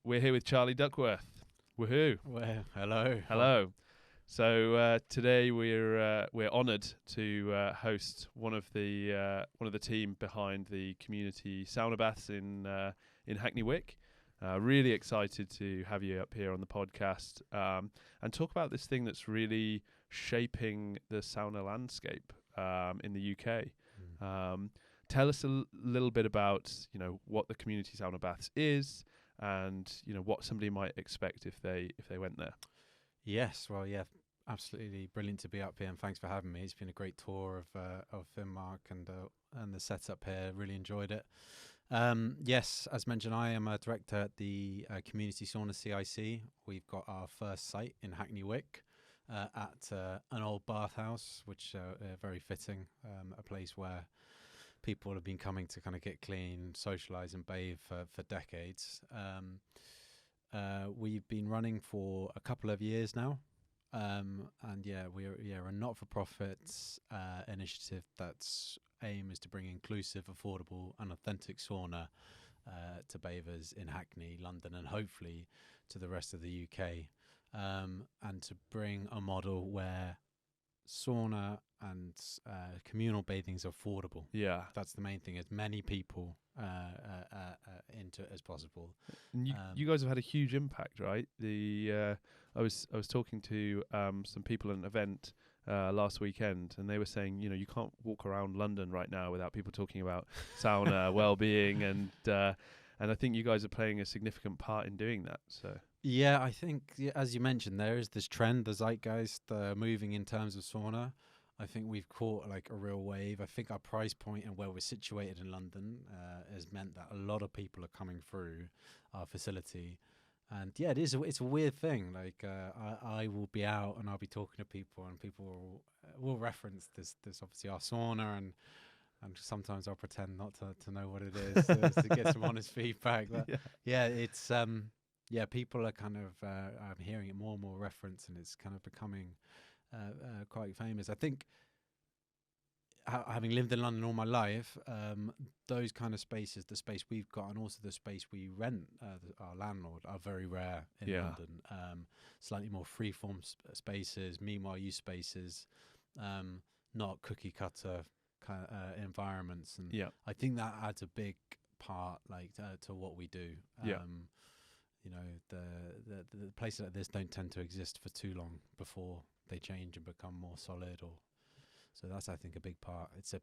we're here with Charlie Duckworth. Woohoo! Well, hello. Hello. So today we're honoured to host one of the team behind the Community Sauna Baths in Hackney Wick. Really excited to have you up here on the podcast and talk about this thing that's really shaping the sauna landscape in the UK. Tell us a little bit about what the Community Sauna Baths is, and what somebody might expect if they went there. Yes, well, yeah, absolutely brilliant to be up here, and thanks for having me. It's been a great tour of Finnmark and the setup here. Really enjoyed it. Yes, as mentioned, I am a director at the Community Sauna CIC. We've got our first site in Hackney Wick at an old bathhouse, which very fitting, a place where people have been coming to kind of get clean, socialise and bathe for decades. We've been running for a couple of years now. And we're a not-for-profit initiative that's aim is to bring inclusive, affordable and authentic sauna to bathers in Hackney, London and hopefully to the rest of the UK, and to bring a model where sauna and communal bathing is affordable. Yeah, that's the main thing, as many people into it as possible. And you guys have had a huge impact, right? I was talking to some people at an event last weekend, and they were saying you can't walk around London right now without people talking about sauna well-being, and I think you guys are playing a significant part in doing that. So yeah, I think as you mentioned, there is this trend, the zeitgeist moving in terms of sauna. I think we've caught like a real wave. I think our price point and where we're situated in London has meant that a lot of people are coming through our facility. And yeah, it's a weird thing. Like I will be out and I'll be talking to people, and people will reference this obviously our sauna, and sometimes I'll pretend not to know what it is to get some honest feedback. But yeah, it's people are kind of I'm hearing it more and more reference, and it's kind of becoming quite famous. I think having lived in London all my life, those kind of spaces, the space we've got and also the space we rent, our landlord, are very rare in London. Slightly more freeform spaces, meanwhile use spaces, not cookie cutter kind of environments. And I think that adds a big part to what we do. The places like this don't tend to exist for too long before they change and become more solid, so that's, I think, a big part. It's a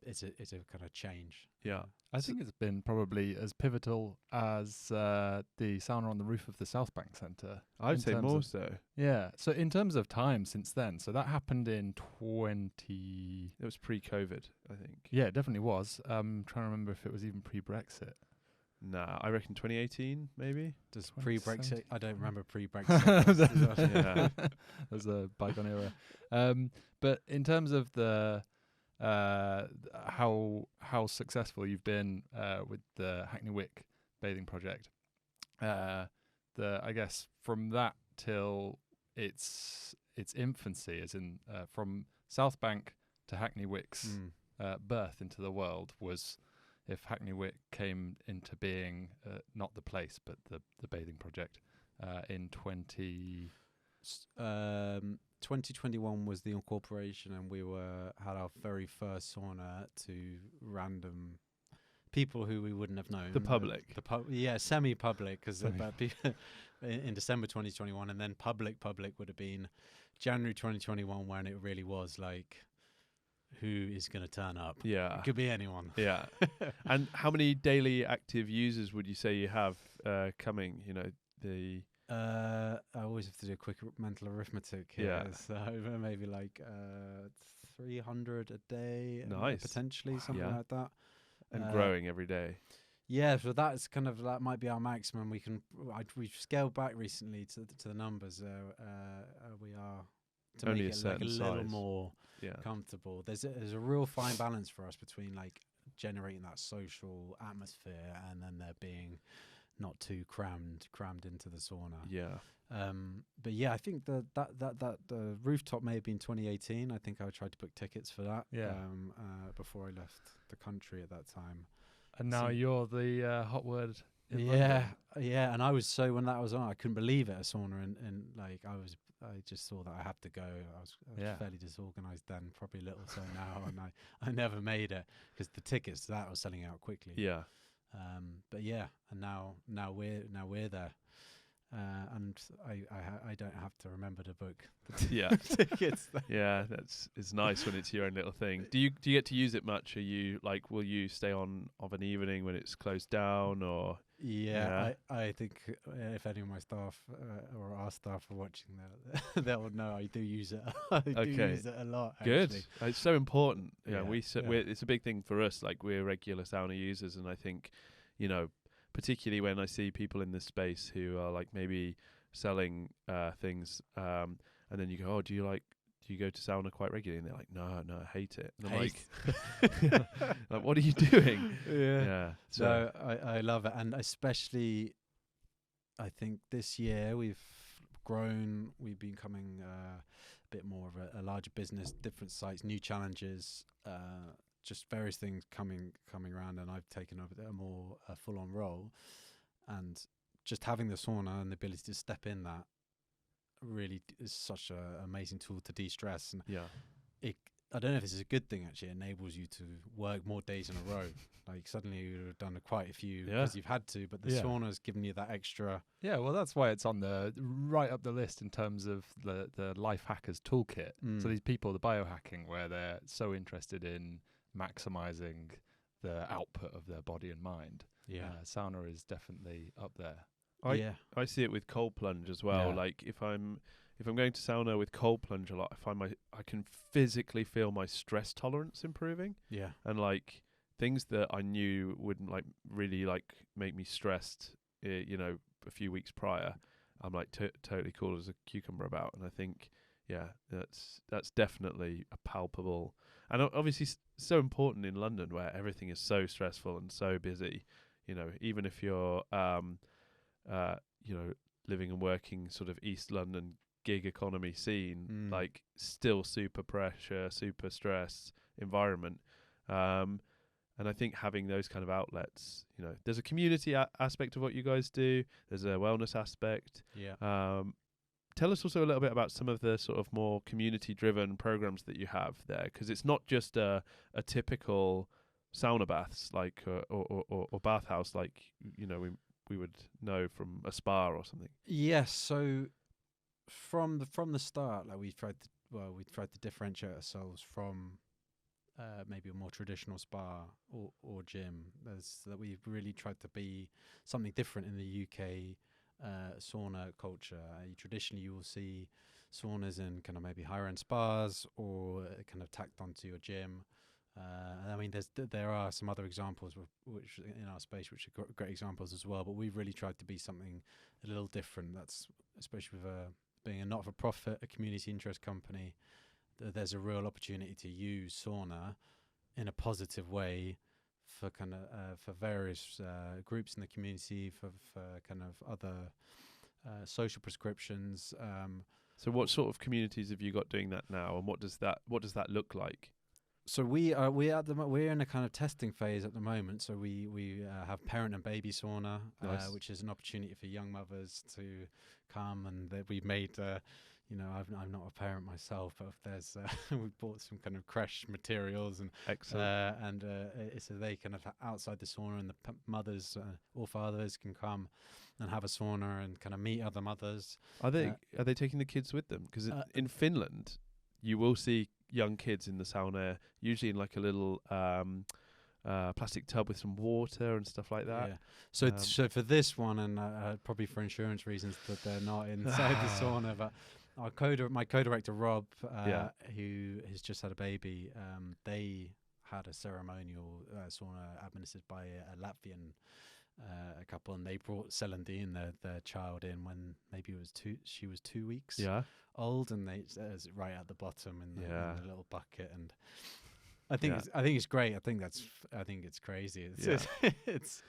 kind of change. Yeah, I think it's been probably as pivotal as the sauna on the roof of the South Bank Centre. I'd say more so. Yeah. So in terms of time since then, so that happened in 20. It was pre-COVID, I think. Yeah, it definitely was. I'm trying to remember if it was even pre-Brexit. Nah, I reckon 2018 maybe. Does pre-Brexit? I don't remember pre-Brexit. Yeah, there's a bygone era. But in terms of the how successful you've been with the Hackney Wick bathing project, I guess from that till its infancy, as in from South Bank to Hackney Wick's birth into the world, was. If Hackney Wick came into being, not the place, but the bathing project, in 2021 was the incorporation, and we had our very first sauna to random people who we wouldn't have known. The public. Semi-public, because in December 2021, and then public would have been January 2021, when it really was like, who is going to turn up? Yeah. It could be anyone. Yeah. And how many daily active users would you say you have coming? I always have to do a quick mental arithmetic here. Yeah. So maybe like 300 a day. Nice. Potentially, something like that. And growing every day. Yeah, so that might be our maximum. We've scaled back recently to the numbers. We are to only make it like a little size. More comfortable. There's a real fine balance for us between like generating that social atmosphere and then there being not too crammed into the sauna. Yeah. But yeah, I think that the rooftop may have been 2018. I think I tried to book tickets for that. Yeah. Before I left the country at that time. And now you're the hot word in Yeah, London. yeah. And I was so when that was on, I couldn't believe it. A sauna, and like I just saw that I had to go. I was Yeah. fairly disorganized then, probably a little so now, and I never made it because the tickets to that was selling out quickly. Yeah. But yeah, and now we're there, and I don't have to remember to book the Yeah. tickets. Yeah, it's nice when it's your own little thing. Do you get to use it much? Are you like, will you stay on of an evening when it's closed down, or? Yeah, I think if any of my staff or our staff are watching that, they will know I do use it. I do Okay. use it a lot. Good. Actually. It's so important. Yeah, Yeah, we're, it's a big thing for us. Like, we're regular sauna users, and I think, particularly when I see people in this space who are like maybe selling things, and then you go, oh, do you go to sauna quite regularly? And they're like, no, I hate it. And I'm like, what are you doing? Yeah. So I love it, and especially, I think this year we've grown. We've been becoming a bit more of a larger business, different sites, new challenges, just various things coming around, and I've taken over a more full-on role, and just having the sauna and the ability to step in that really is such an amazing tool to de-stress. And yeah. I don't know if this is a good thing, actually. It enables you to work more days in a row. Like, suddenly you would have done quite a few because you've had to, but the sauna's given you that extra. Yeah, well, that's why it's on the right up the list in terms of the life hackers toolkit. So these people, the biohacking, where they're so interested in maximizing the output of their body and mind. Sauna is definitely up there. I see it with cold plunge as well. Yeah. Like, if I'm going to sauna with cold plunge a lot, I can physically feel my stress tolerance improving. Yeah. And like things that I knew wouldn't like really like make me stressed, a few weeks prior, I'm like totally cool as a cucumber about. And I think, that's definitely a palpable, and obviously so important in London, where everything is so stressful and so busy. Even if you're living and working sort of East London gig economy scene, like still super pressure, super stress environment. And I think having those kind of outlets, there's a community aspect of what you guys do. There's a wellness aspect. Yeah. Tell us also a little bit about some of the sort of more community-driven programs that you have there, because it's not just a typical sauna baths like or bathhouse like we would know from a spa or something. Yes. So from the start, like we tried to differentiate ourselves from maybe a more traditional spa or gym. That we've really tried to be something different in the UK sauna culture. Traditionally, you will see saunas in kind of maybe higher end spas or kind of tacked onto your gym. I mean, there are some other examples which in our space which are great examples as well. But we've really tried to be something a little different. That's especially with being a not-for-profit, a community interest company. There's a real opportunity to use sauna in a positive way for kind of for various groups in the community, for kind of other social prescriptions. So what sort of communities have you got doing that now, and what does that look like? So we're in a kind of testing phase at the moment. So we have parent and baby sauna, Nice. which is an opportunity for young mothers to come, and we've made. I'm not a parent myself, but there's we've bought some kind of crash materials and Excellent. so they kind of outside the sauna, and the mothers or fathers can come and have a sauna and kind of meet other mothers. Are they taking the kids with them? Because in Finland, you will see young kids in the sauna, usually in like a little plastic tub with some water and stuff like that. Yeah. So for this one, and probably for insurance reasons, that they're not inside the sauna, but my co-director Rob, who has just had a baby, they had a ceremonial sauna administered by a Latvian couple, and they brought Celandine, their child, in when maybe she was 2 weeks old, and they right at the bottom in the little bucket. And I think it's great. I think it's crazy. It's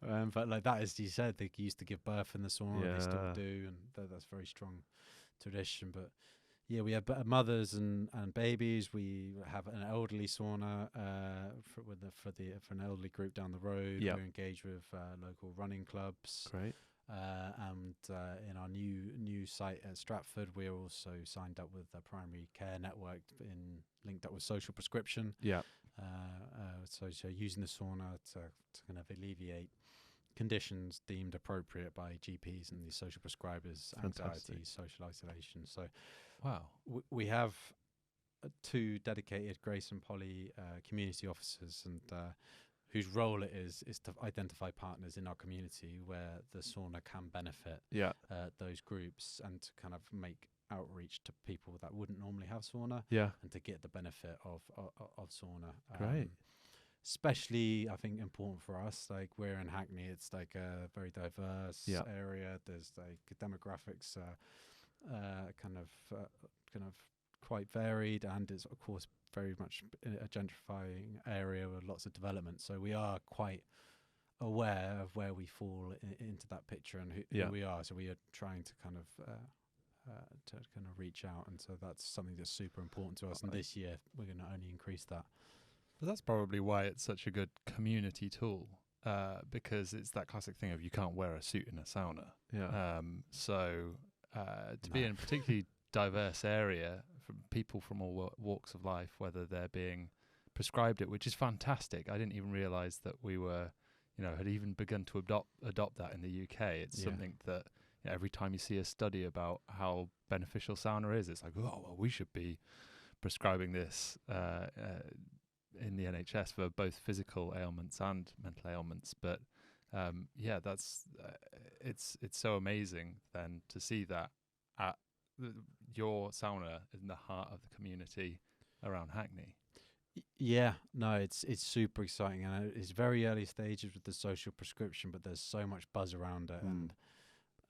but like that, as you said, they used to give birth in the sauna. They still do, and that's very strong tradition. But Yeah, we have mothers and babies. We have an elderly sauna for an elderly group down the road. Yep. We're engaged with local running clubs. Great. And in our new site at Stratford, we're also signed up with a primary care network linked up with social prescription. Yeah. So using the sauna to kind of alleviate conditions deemed appropriate by GPs and these social prescribers, Fantastic. anxiety, social isolation. So Wow. we have 2 dedicated Grace and Polly community officers, and whose role it is to identify partners in our community where the sauna can benefit Yeah. those groups, and to kind of make outreach to people that wouldn't normally have sauna, Yeah. and to get the benefit of sauna. Great. Especially, I think, important for us. Like, we're in Hackney, it's like a very diverse area. There's like demographics, kind of quite varied, and it's of course very much a gentrifying area with lots of development. So we are quite aware of where we fall into that picture and who we are. So we are trying to kind of reach out, and so that's something that's super important to us. And this year we're going to only increase that. But that's probably why it's such a good community tool, because it's that classic thing of you can't wear a suit in a sauna. Yeah. To be in a particularly diverse area, from people from all walks of life, whether they're being prescribed it, which is fantastic. I didn't even realise that we were, had even begun to adopt that in the UK. It's something that every time you see a study about how beneficial sauna is, it's like, oh, well, we should be prescribing this in the NHS for both physical ailments and mental ailments. But that's it's so amazing then to see that at your sauna in the heart of the community around Hackney. Yeah, no, it's super exciting, and it's very early stages with the social prescription, but there's so much buzz around it. And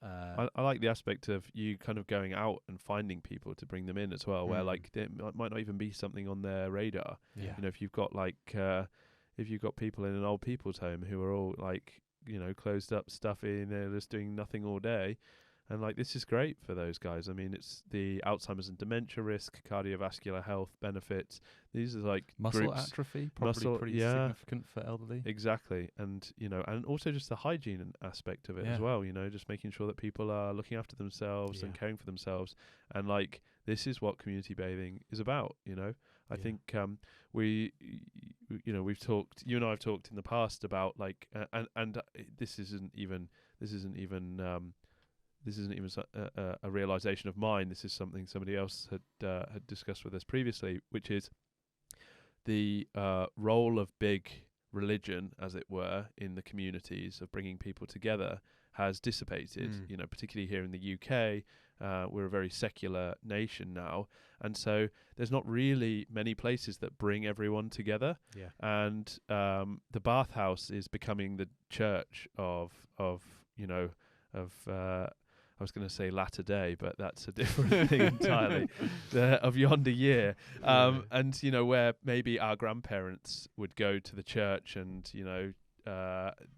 I like the aspect of you kind of going out and finding people to bring them in as well, where like there might not even be something on their radar. If you've got people in an old people's home who are all like, closed up, stuffy, and they're just doing nothing all day. And like, this is great for those guys. I mean, it's the Alzheimer's and dementia risk, cardiovascular health benefits. These are like muscle groups, atrophy, probably pretty significant for elderly. Exactly. And, and also just the hygiene aspect of it as well, just making sure that people are looking after themselves and caring for themselves. And like, this is what community bathing is about, I think we've talked, you and I have talked in the past about like, and this isn't even a realization of mine. This is something somebody else had discussed with us previously, which is the role of big religion, as it were, in the communities of bringing people together has dissipated. Particularly here in the UK, we're a very secular nation now, and so there's not really many places that bring everyone together. And the bathhouse is becoming the church of I was going to say latter day, but that's a different thing entirely, of yonder year. And, where maybe our grandparents would go to the church and,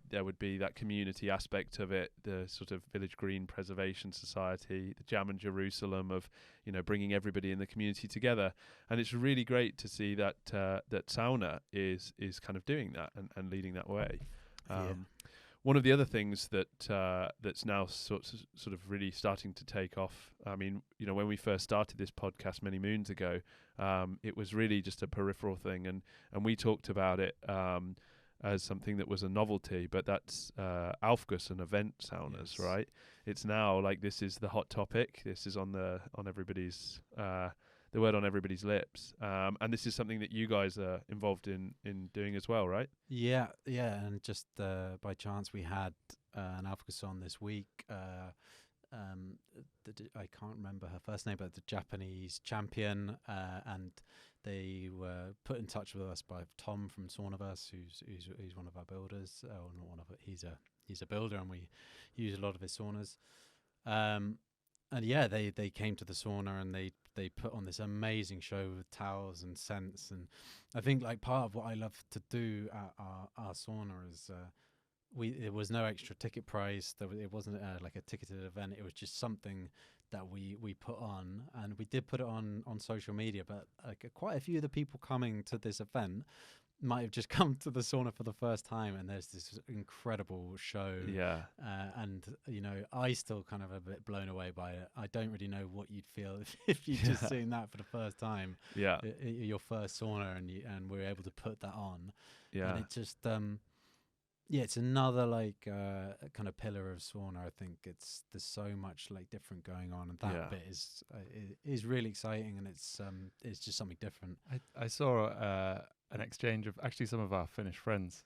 there would be that community aspect of it, the sort of Village Green Preservation Society, the Jam and Jerusalem of, bringing everybody in the community together. And it's really great to see that that sauna is kind of doing that and leading that way. One of the other things that that's now sort of really starting to take off. I mean, when we first started this podcast many moons ago, it was really just a peripheral thing, and we talked about it as something that was a novelty. But that's Aufguss and event saunas, right? It's now like this is the hot topic. This is on everybody's the word on everybody's lips, and this is something that you guys are involved in doing as well, right? Yeah, and just by chance we had an Aufguss on this week. I can't remember her first name, but the Japanese champion, and they were put in touch with us by Tom from Saunaverse, who's one of our builders. Or not one of it. He's a builder, and we use a lot of his saunas. And they came to the sauna and they put on this amazing show with towels and scents. And I think like part of what I love to do at our sauna is There was no extra ticket price. It wasn't like a ticketed event. It was just something that we put on, and we did put it on social media. But quite a few of the people coming to this event might have just come to the sauna for the first time, and there's this incredible show. Yeah. And I still kind of a bit blown away by it. I don't really know what you'd feel if you just seen that for the first time. Yeah. Your first sauna, and we're able to put that on. Yeah. And it just it's another kind of pillar of sauna. I think there's so much different going on, and that bit is really exciting, and it's just something different. I saw an exchange of actually some of our Finnish friends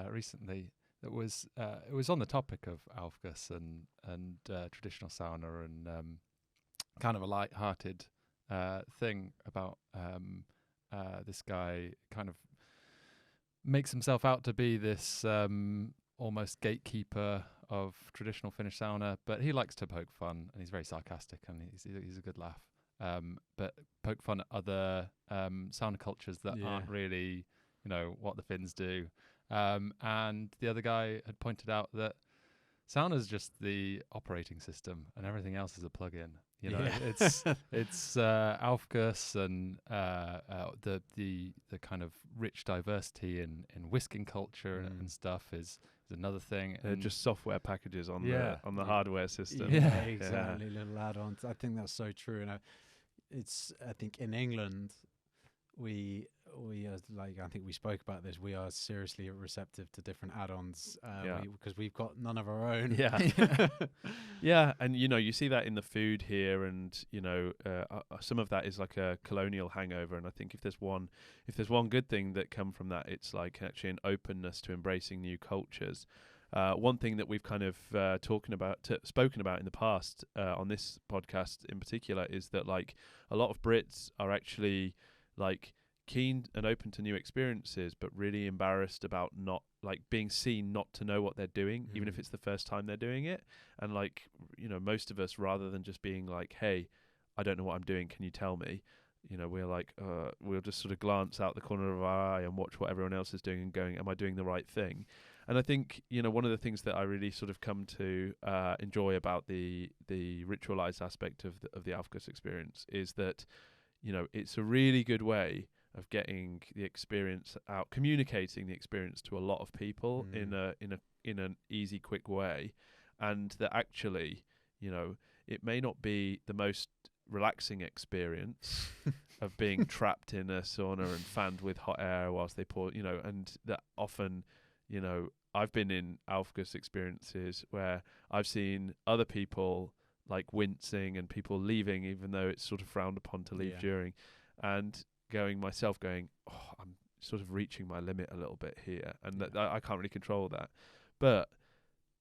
recently. It was on the topic of Aufguss and traditional sauna, and kind of a light-hearted thing about this guy kind of makes himself out to be this almost gatekeeper of traditional Finnish sauna, but he likes to poke fun, and he's very sarcastic, and he's a good laugh. But poke fun at other sauna cultures that aren't really, what the Finns do. And the other guy had pointed out that sauna is just the operating system, and everything else is a plug-in. It's Aufguss and the kind of rich diversity in whisking culture and stuff is another thing. They're just software packages on the hardware system. Yeah, exactly. Little add-ons. I think that's so true. And I think in England we are I think we spoke about this. We are seriously receptive to different add-ons because we've got none of our own. Yeah, yeah, and you see that in the food here, and some of that is like a colonial hangover. And I think if there's one good thing that come from that, it's actually an openness to embracing new cultures. One thing that we've kind of spoken about in the past on this podcast in particular is that a lot of Brits are actually keen and open to new experiences, but really embarrassed about not being seen not to know what they're doing, even if it's the first time they're doing it. And most of us, rather than just being hey, I don't know what I'm doing, can you tell me? We're we'll just sort of glance out the corner of our eye and watch what everyone else is doing and going, am I doing the right thing? And I think, one of the things that I really sort of come to enjoy about the ritualized aspect of the Aufguss experience is that, it's a really good way of getting the experience out, communicating the experience to a lot of people in an easy, quick way, and that actually, it may not be the most relaxing experience of being trapped in a sauna and fanned with hot air whilst they pour, and that often, I've been in Aufguss experiences where I've seen other people wincing and people leaving, even though it's sort of frowned upon to leave during, and going, oh, I'm sort of reaching my limit a little bit here, and that I can't really control that, but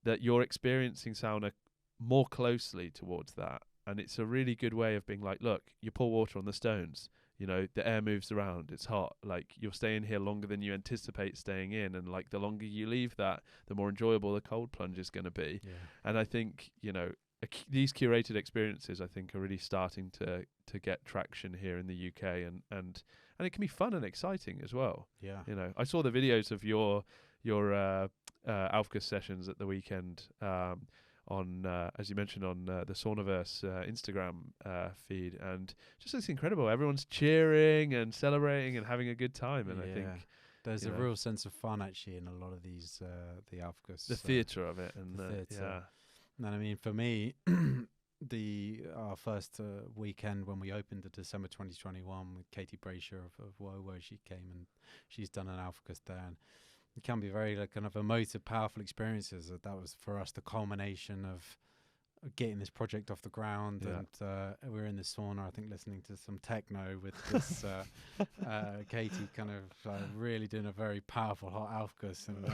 that you're experiencing sauna more closely towards that. And it's a really good way of being look, you pour water on the stones, the air moves around, it's hot, you're staying here longer than you anticipate staying in, and the longer you leave that, the more enjoyable the cold plunge is going to be. And I think these curated experiences, I think, are really starting to get traction here in the UK, and it can be fun and exciting as well. I saw the videos of your Aufguss sessions at the weekend on as you mentioned on the Saunaverse Instagram feed, and just looks incredible. Everyone's cheering and celebrating and having a good time, and I think there's a real sense of fun actually in a lot of these the Aufguss, the theatre of it, and the theatre. And I mean, for me, our first weekend when we opened in December 2021 with Katie Brasher of Wowo, she came and she's done an Aufguss there, and it can be very kind of emotive, powerful experiences. That was for us the culmination of getting this project off the ground, and we were in the sauna, I think, listening to some techno with this Katie kind of really doing a very powerful hot Aufguss, and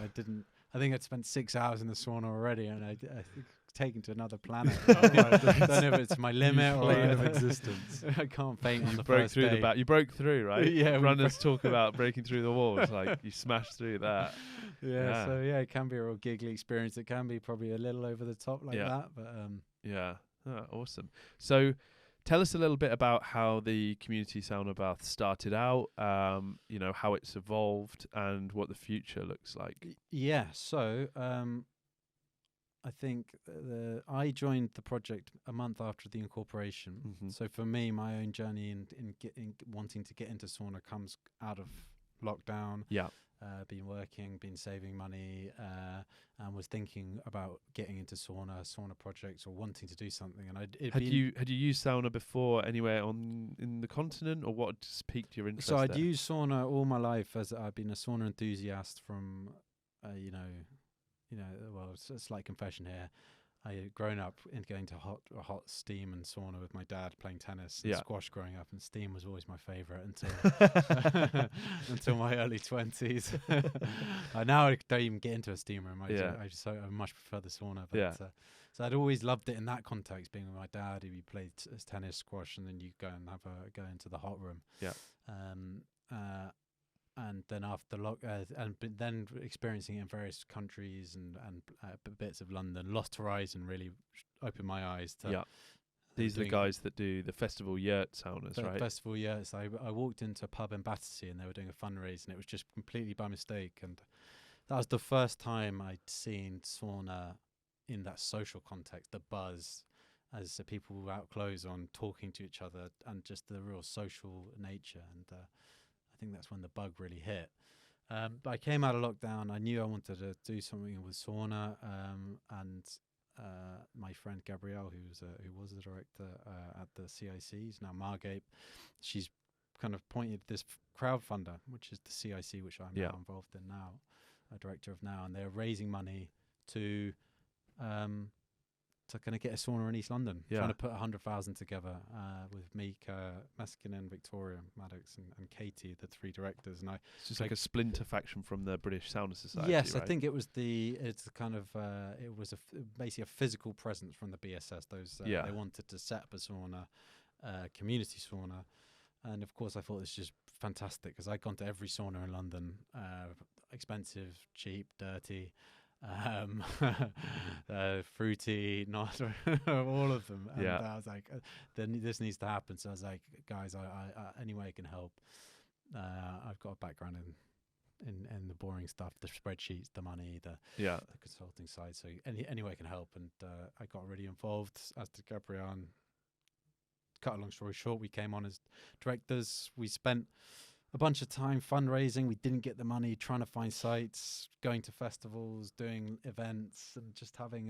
I think I'd spent 6 hours in the sauna already, and I think taken to another planet. I don't know if it's my limit or of existence. I can't faint on the broke first through day. You broke through, right? Yeah, runners talk about breaking through the walls. You smashed through that. So it can be a real giggly experience. It can be probably a little over the top that, but yeah. Oh, awesome. So tell us a little bit about how the Community Sauna Bath started out, how it's evolved and what the future looks like. Yeah, so I think I joined the project a month after the incorporation. Mm-hmm. So for me, my own journey in wanting to get into sauna comes out of lockdown. Yeah. Been working, been saving money, and was thinking about getting into sauna projects or wanting to do something. And had you used sauna before anywhere in the continent, or what just piqued your interest? So I'd used sauna all my life, as I've been a sauna enthusiast from, well, it's a slight confession here. I had grown up in going to hot steam and sauna with my dad, playing tennis and squash growing up, and steam was always my favourite until my early 20s. Now I don't even get into a steam room. I much prefer the sauna. But, so I'd always loved it in that context, being with my dad, who played tennis, squash, and then you go and go into the hot room. Yeah. And then after then experiencing it in various countries and bits of London, Lost Horizon really opened my eyes to. Yeah. These are the guys that do the festival yurt saunas, right? Festival yurts. I walked into a pub in Battersea and they were doing a fundraise, and it was just completely by mistake. And that was the first time I'd seen sauna in that social context, the buzz, as people without clothes on, talking to each other, and just the real social nature. And I think that's when the bug really hit. But I came out of lockdown. I knew I wanted to do something with sauna, and my friend Gabrielle, who was the director at the CIC, is now Margate. She's kind of pointed this crowdfunder, which is the CIC, which I'm now involved in now, a director of now, and they're raising money to kind of get a sauna in East London, trying to put 100,000 together with Mika, Maskinen, Victoria, Maddox, and Katie, the three directors. And it's just like a splinter faction from the British Sauna Society. Yes, right? I think it was basically a physical presence from the BSS. They wanted to set up a sauna, community sauna, and of course I thought this was just fantastic, because I'd gone to every sauna in London, expensive, cheap, dirty. Fruity, not all of them. And I was like, then this needs to happen. So I was like, guys, I any way I can help. I've got a background in the boring stuff, the spreadsheets, the money, the consulting side. So any way I can help. And I got really involved, as did Gabrielle. And cut a long story short, we came on as directors. We spent a bunch of time fundraising. We didn't get the money, trying to find sites, going to festivals, doing events, and just having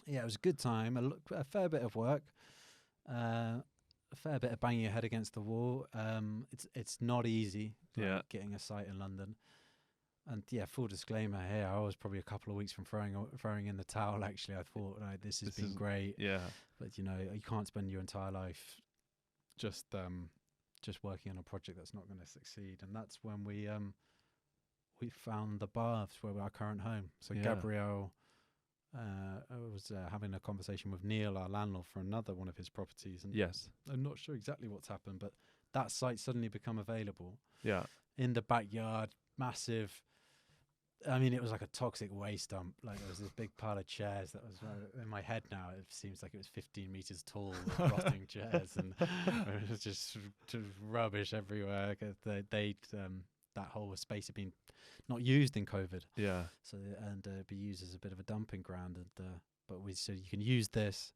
it was a good time. A fair bit of work, a fair bit of banging your head against the wall. It's not easy getting a site in London. And full disclaimer here, I was probably a couple of weeks from throwing in the towel. Actually, I thought this has been great. Yeah, but you can't spend your entire life just working on a project that's not going to succeed. And that's when we found the baths, where our current home. So Gabrielle was having a conversation with Neil, our landlord, for another one of his properties. And I'm not sure exactly what's happened, but that site suddenly become available. Yeah, in the backyard, massive. I mean, it was like a toxic waste dump. Like, there was this big pile of chairs that was in my head now. It seems like it was 15 meters tall, rotting chairs, and it was just rubbish everywhere. That whole space had been not used in COVID. Yeah. So be used as a bit of a dumping ground. And but we said you can use this,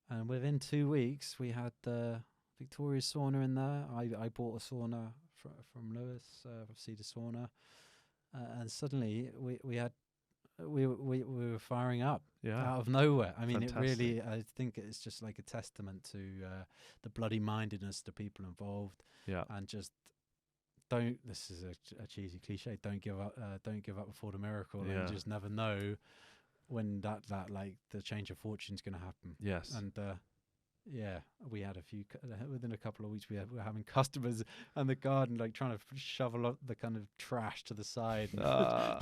and within 2 weeks we had the Victoria sauna in there. I bought a sauna from Lewis, from Cedar Sauna. And suddenly we were firing up out of nowhere. I mean, fantastic. It really, I think it's just like a testament to the bloody mindedness, the people involved. Yeah. And just this is a cheesy cliche, don't give up before the miracle. Yeah. And you just never know when that like the change of fortune is going to happen. Yes. And we had a few within a couple of weeks. We were having customers and the garden, like trying to shovel up the kind of trash to the side, and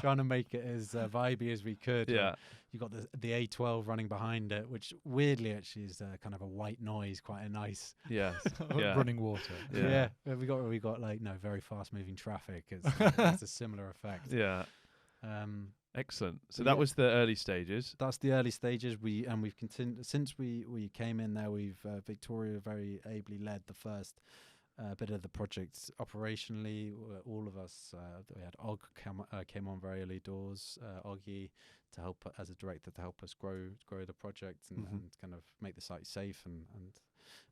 trying to make it as vibey as we could. Yeah, you got the A12 running behind it, which weirdly actually is kind of a white noise, quite a nice. Yes, running water. Yeah, we got like very fast moving traffic. It's a similar effect. Yeah. Excellent. So Yeah. that was the early stages. That's the early stages. We've continued since we came in there. We've Victoria very ably led the first bit of the project operationally. All of us, we had Og came on very early doors. Oggy to help as a director to help us grow the project and kind of make the site safe, and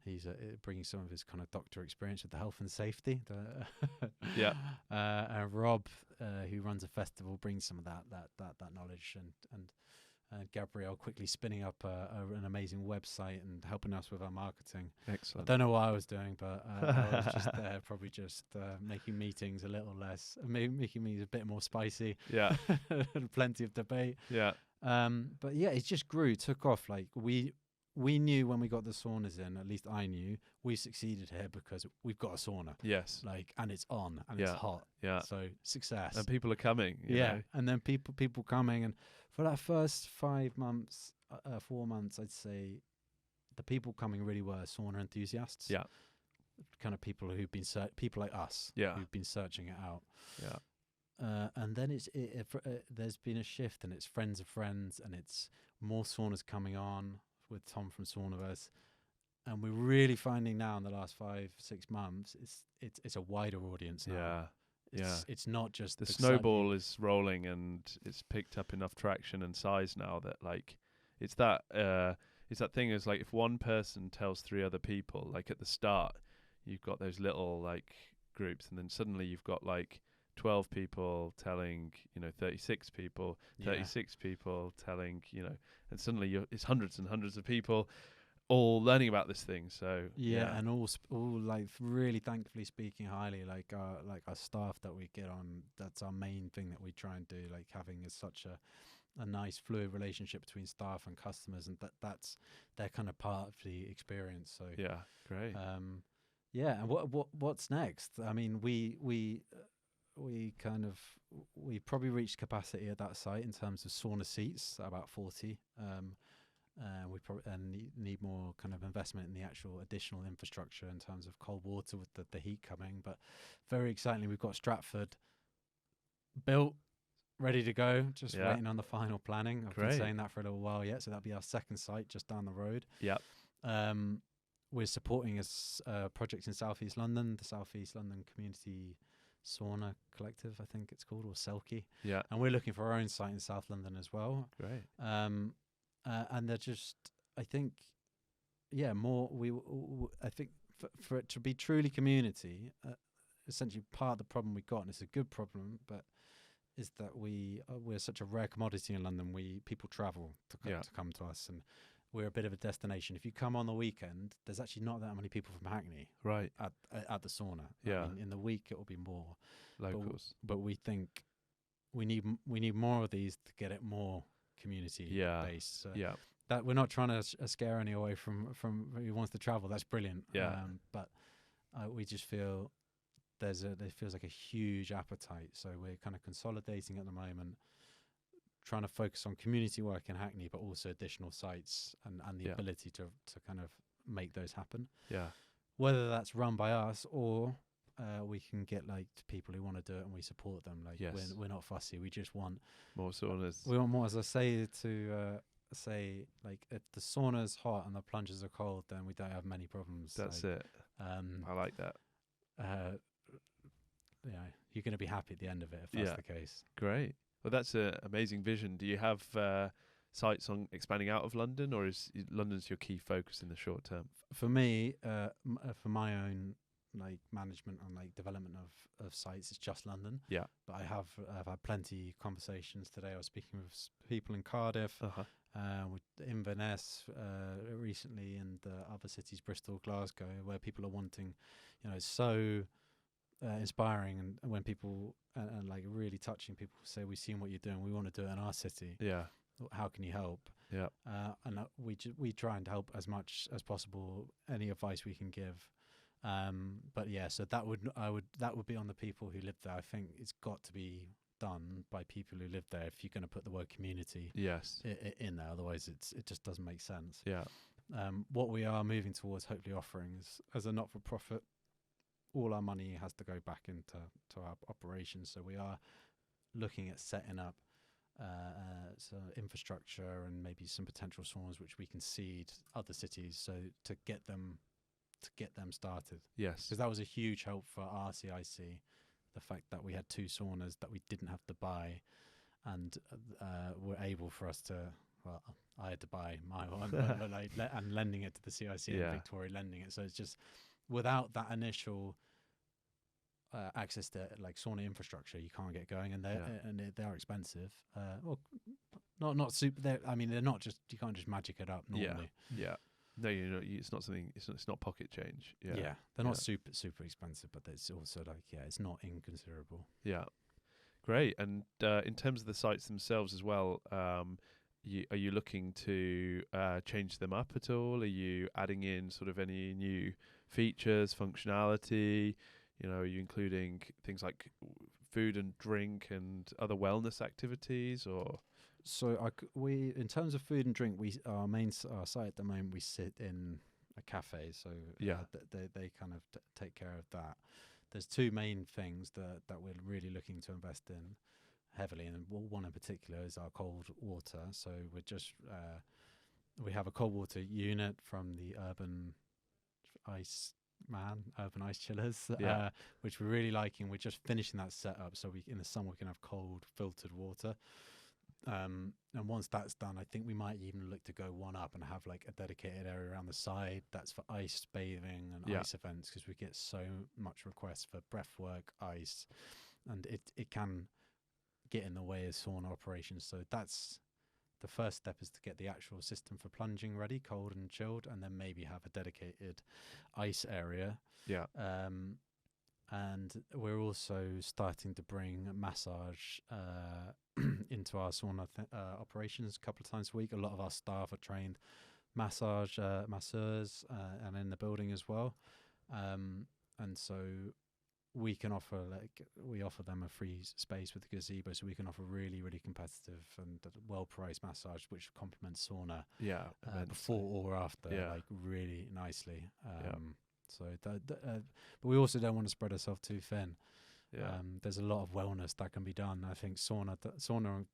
he's bringing some of his kind of doctor experience with the health and safety. Yeah. And Rob, who runs a festival, brings some of that knowledge, and Gabrielle quickly spinning up an amazing website and helping us with our marketing. Excellent. I don't know what I was doing, but I was just there, probably just making meetings a little less, making meetings a bit more spicy. Yeah. Plenty of debate. Yeah. But yeah, it just grew, took off. Like we knew when we got the saunas in, at least I knew, we succeeded here because we've got a sauna. Yes. Like, and it's on and Yeah. it's hot. Yeah. So success. And people are coming. you Yeah, know. and then people coming, and for that first 5 months, 4 months, I'd say the people coming really were sauna enthusiasts. Yeah. Kind of people who've been people like us. Yeah. Who've been searching it out. Yeah. And then there's been a shift, and it's friends of friends, and it's more saunas coming on with Tom from Saunaverse. And we're really finding now in the last 5-6 months, it's a wider audience now. Yeah. It's not just The snowball is rolling, and it's picked up enough traction and size now that like it's that thing is like if one person tells 3 other people, like at the start you've got those little like groups, and then suddenly you've got like 12 people telling 36 people, 36 people telling and suddenly it's hundreds and hundreds of people all learning about this thing. So and all like really thankfully speaking highly, like our staff that we get on, that's our main thing that we try and do, like having such a nice fluid relationship between staff and customers, and that's they're kind of part of the experience. So yeah, great. And what's next? I mean, we probably reached capacity at that site in terms of sauna seats, about 40. We probably need more kind of investment in the actual additional infrastructure in terms of cold water with the heat coming. But very excitingly, we've got Stratford built, ready to go, just waiting on the final planning. I've been saying that for a little while yet, so that'll be our second site just down the road. Yep. We're supporting a project in South East London, the South East London Community Sauna Collective, I think it's called, or Selkie. Yeah. And we're looking for our own site in South London as well. Great. And they're just, I think, more. I think for it to be truly community, essentially part of the problem we've got, and it's a good problem, but is that we're such a rare commodity in London. People travel to come to us, and we're a bit of a destination. If you come on the weekend, there's actually not that many people from Hackney at the sauna. Yeah. I mean, in the week it will be more Locals. but we think we need more of these to get it more community based. That we're not trying to scare any away from who wants to travel. That's brilliant. But we just feel there feels like a huge appetite. So we're kind of consolidating at the moment, trying to focus on community work in Hackney, but also additional sites and the ability to kind of make those happen. Yeah. Whether that's run by us or we can get like people who want to do it and we support them. Like we're not fussy. We just want more saunas. We want more. As I say like if the sauna's hot and the plungers are cold, then we don't have many problems. That's it. I like that. You're going to be happy at the end of it if that's the case. Great. Well, that's an amazing vision. Do you have sights on expanding out of London, or is London's your key focus in the short term? For me, for my own like management and like development of sites, it's just London. Yeah. But I've had plenty of conversations today. I was speaking with people in Cardiff, with Inverness recently, and other cities, Bristol, Glasgow, where people are wanting, it's so inspiring, and when people and like really touching, people say, we've seen what you're doing, we want to do it in our city. Yeah. How can you help? Yeah. And we try and help as much as possible, any advice we can give. But so that would be on the people who live there. I think it's got to be done by people who live there if you're going to put the word community in there. Otherwise it just doesn't make sense. Yeah. What we are moving towards hopefully offering is, as a not-for-profit, all our money has to go back into our operations. So we are looking at setting up so infrastructure and maybe some potential saunas which we can seed other cities, so to get them started. Yes. Because that was a huge help for RCIC, the fact that we had 2 saunas that we didn't have to buy, and were able for us to. Well, I had to buy my one, and lending it to the CIC and Victoria lending it. So it's just without that initial access to like sauna infrastructure, you can't get going, and they're expensive. Well, not super. I mean, they're not just, you can't just magic it up normally. Yeah. No, it's not something. It's not pocket change. Yeah. They're not super expensive, but it's also like it's not inconsiderable. Yeah, great. And in terms of the sites themselves as well, are you looking to change them up at all? Are you adding in sort of any new features, functionality? Are you including things like food and drink and other wellness activities, or? So we, in terms of food and drink, our site at the moment, we sit in a cafe. So they kind of take care of that. There's 2 main things that we're really looking to invest in heavily, and one in particular is our cold water. So we're just we have a cold water unit from the Urban Ice Chillers, which we're really liking. We're just finishing that setup, so in the summer we can have cold filtered water. And once that's done, I think we might even look to go one up and have like a dedicated area around the side that's for ice bathing and ice events, because we get so much requests for breath work, ice, and it can get in the way of sauna operations. So that's the first step, is to get the actual system for plunging ready, cold and chilled, and then maybe have a dedicated ice area. And we're also starting to bring massage into our sauna operations a couple of times a week. A lot of our staff are trained masseurs and in the building as well. And so we can offer them a free space with the gazebo, so we can offer really, really competitive and well-priced massage, which complements sauna before or after, like really nicely. So but we also don't want to spread ourselves too thin. There's a lot of wellness that can be done. I think sauna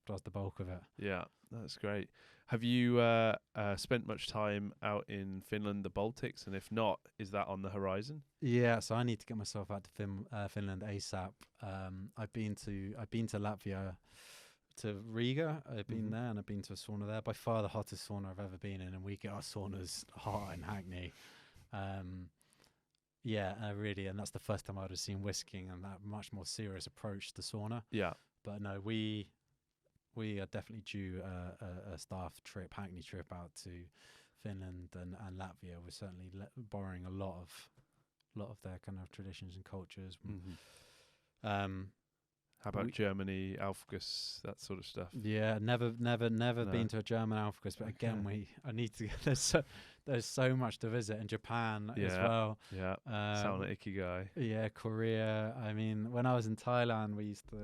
does the bulk of it. Yeah, that's great. Have you spent much time out in Finland, the Baltics, and if not, is that on the horizon? Yeah, so I need to get myself out to Finland ASAP. I've been to Latvia, to Riga. I've been there, and I've been to a sauna there. By far the hottest sauna I've ever been in, and we get our saunas hot in Hackney. Really, and that's the first time I'd have seen whisking and that much more serious approach to sauna. Yeah, but no, we are definitely due a staff trip, Hackney trip out to Finland and Latvia. We're certainly borrowing a lot of their kind of traditions and cultures. How about Germany, Alfgus, that sort of stuff? Yeah, never been to a German Alfgus, but again, I need to. There's so much to visit in Japan as well. Yeah, sauna ikigai. Yeah, Korea. I mean, when I was in Thailand, we used to.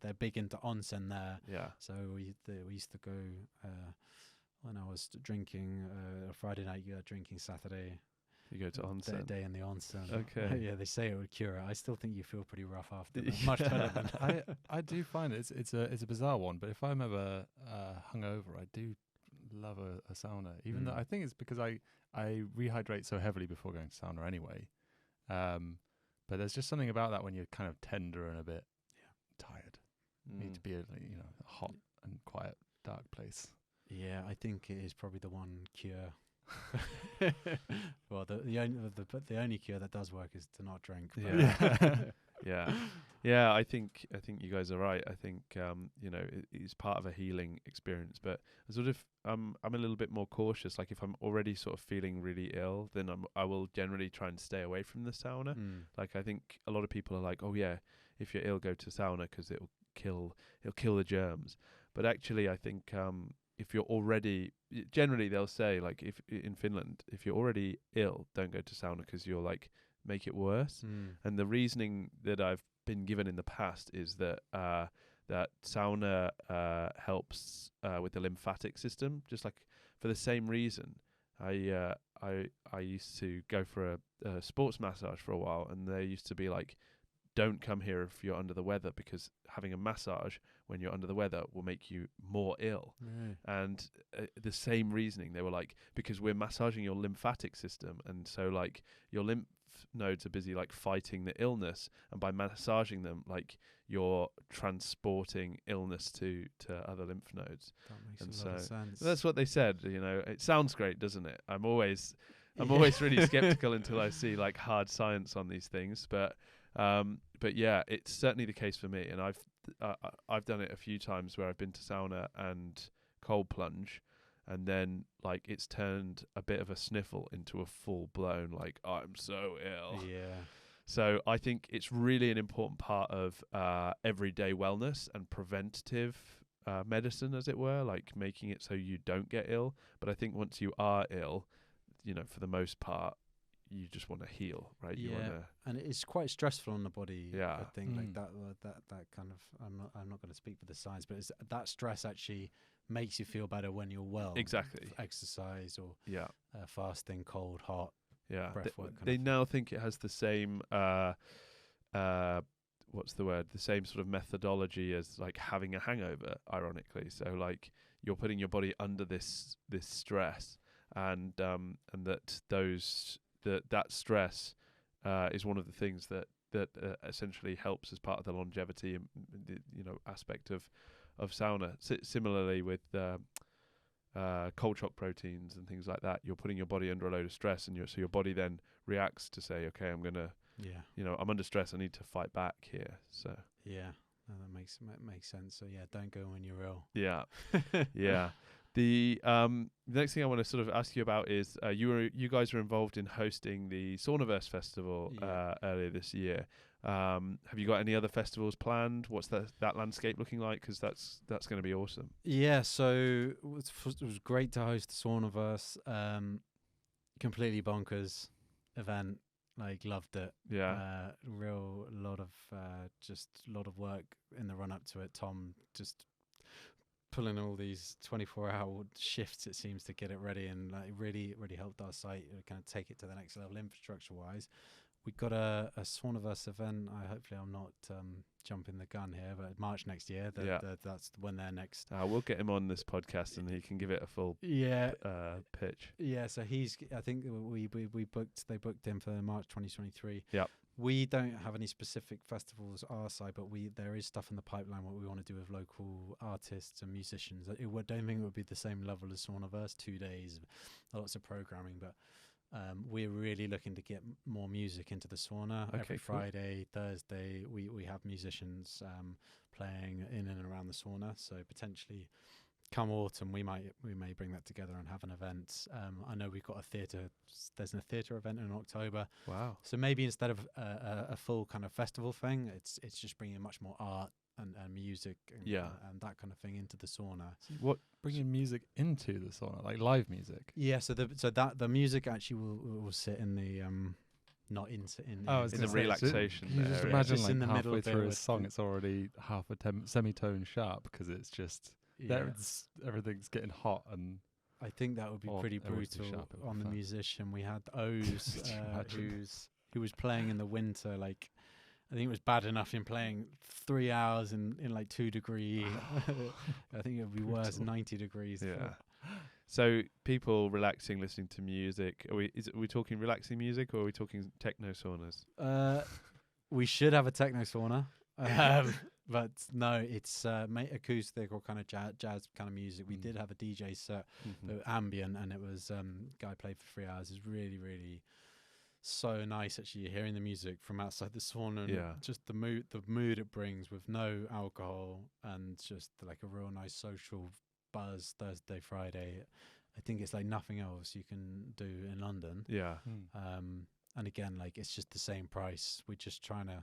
They're big into onsen there. Yeah. So we used to go when I was drinking Friday night. You go drinking Saturday. You go to onsen. Day in the onsen. Okay. Yeah, they say it would cure it. I still think you feel pretty rough after. Much better than I do find it's a bizarre one, but if I'm ever hungover, I do love a sauna. Even though I think it's because I rehydrate so heavily before going to sauna anyway. But there's just something about that when you're kind of tender and a bit tired. You need to be a hot and quiet, dark place. Yeah, I think it is probably the one cure. Well, the only cure that does work is to not drink. Yeah. I think you guys are right. I think it's part of a healing experience. But I'm a little bit more cautious. Like if I'm already sort of feeling really ill, then I will generally try and stay away from the sauna. Like I think a lot of people are like, oh yeah, if you're ill, go to sauna because it'll kill the germs. But actually, I think if you're already, generally they'll say, like, if in Finland, if you're already ill, don't go to sauna because you'll like make it worse. And the reasoning that I've been given in the past is that that sauna helps with the lymphatic system, just like for the same reason. I used to go for a sports massage for a while, and they used to be like, don't come here if you're under the weather, because having a massage when you're under the weather will make you more ill. Right. And the same reasoning, they were like, because we're massaging your lymphatic system, and so like your lymph nodes are busy like fighting the illness, and by massaging them, like you're transporting illness to other lymph nodes. That makes And a lot of so sense. That's what they said. You know, it sounds great, doesn't it? I'm always really skeptical until I see like hard science on these things. But yeah, it's certainly the case for me. And I've done it a few times where I've been to sauna and cold plunge, and then like it's turned a bit of a sniffle into a full blown like I'm so ill. Yeah. So I think it's really an important part of everyday wellness and preventative medicine, as it were, like making it so you don't get ill. But I think once you are ill, you know, for the most part, you just want to heal, right? Yeah, You wanna, and it's quite stressful on the body. Yeah. I think like Mm. that kind of. I'm not going to speak for the science, but that stress actually makes you feel better when you're well. Exactly. Exercise or yeah, fasting, cold, hot. yeah. breath work kind They of- now think it has the same what's the word? The same sort of methodology as like having a hangover, ironically. So like you're putting your body under this stress, and that stress is one of the things that essentially helps as part of the longevity and the aspect of sauna. Similarly with cold shock proteins and things like that, you're putting your body under a load of stress, and your body then reacts to say, okay, I'm gonna, I'm under stress, I need to fight back here. So Yeah, no, that makes sense. So yeah, don't go when you're ill. yeah, yeah. The next thing I want to sort of ask you about is you guys were involved in hosting the Saunaverse Festival earlier this year. Have you got any other festivals planned? What's that landscape looking like? Because that's going to be awesome. Yeah, so it was great to host the Saunaverse. Completely bonkers event. Like loved it. Yeah. Lot of work in the run up to it. Tom just pulling all these 24-hour shifts, it seems, to get it ready, and like really helped our site kind of take it to the next level infrastructure wise. We got a Saunaverse event. Hopefully I'm not jumping the gun here, but March next year. That's when they're next. We'll get him on this podcast and he can give it a full pitch. Yeah, so I think they booked him for March 2023. Yep. We don't have any specific festivals our side, but there is stuff in the pipeline what we want to do with local artists and musicians. I don't think it would be the same level as Saunaverse, 2 days, lots of programming, but we're really looking to get more music into the sauna. Okay, Every cool. Friday, Thursday, we have musicians playing in and around the sauna. So potentially, come autumn, we may bring that together and have an event. I know we've got a theatre. There's a theatre event in October. Wow. So maybe instead of a full kind of festival thing, it's just bringing much more art and music and that kind of thing into the sauna. What? Bringing music into the sauna, like live music. Yeah, so the music actually will sit in the not in I was in gonna the say, relaxation Can you just area. imagine Just like in the middle halfway bit through a with song, the- it's already half a semitone sharp because it's just everything's getting hot and. I think that would be Or pretty everyone's too brutal sharp, it would on be the fun. musician. We had O's, Could you imagine? who was playing in the winter. Like, I think it was bad enough in playing 3 hours in like 2 degree. I think it would be worse, Brutal. 90 degrees. Yeah. So people relaxing, listening to music. Are we talking relaxing music, or are we talking techno saunas? We should have a techno sauna. But no, it's acoustic or kind of jazz kind of music. We did have a DJ set, but ambient, and it was guy played for 3 hours. It's really, really so nice actually hearing the music from outside the sauna, and just the mood it brings with no alcohol and just like a real nice social buzz Thursday, Friday. I think it's like nothing else you can do in London. Yeah. And again, like it's just the same price. We're just trying to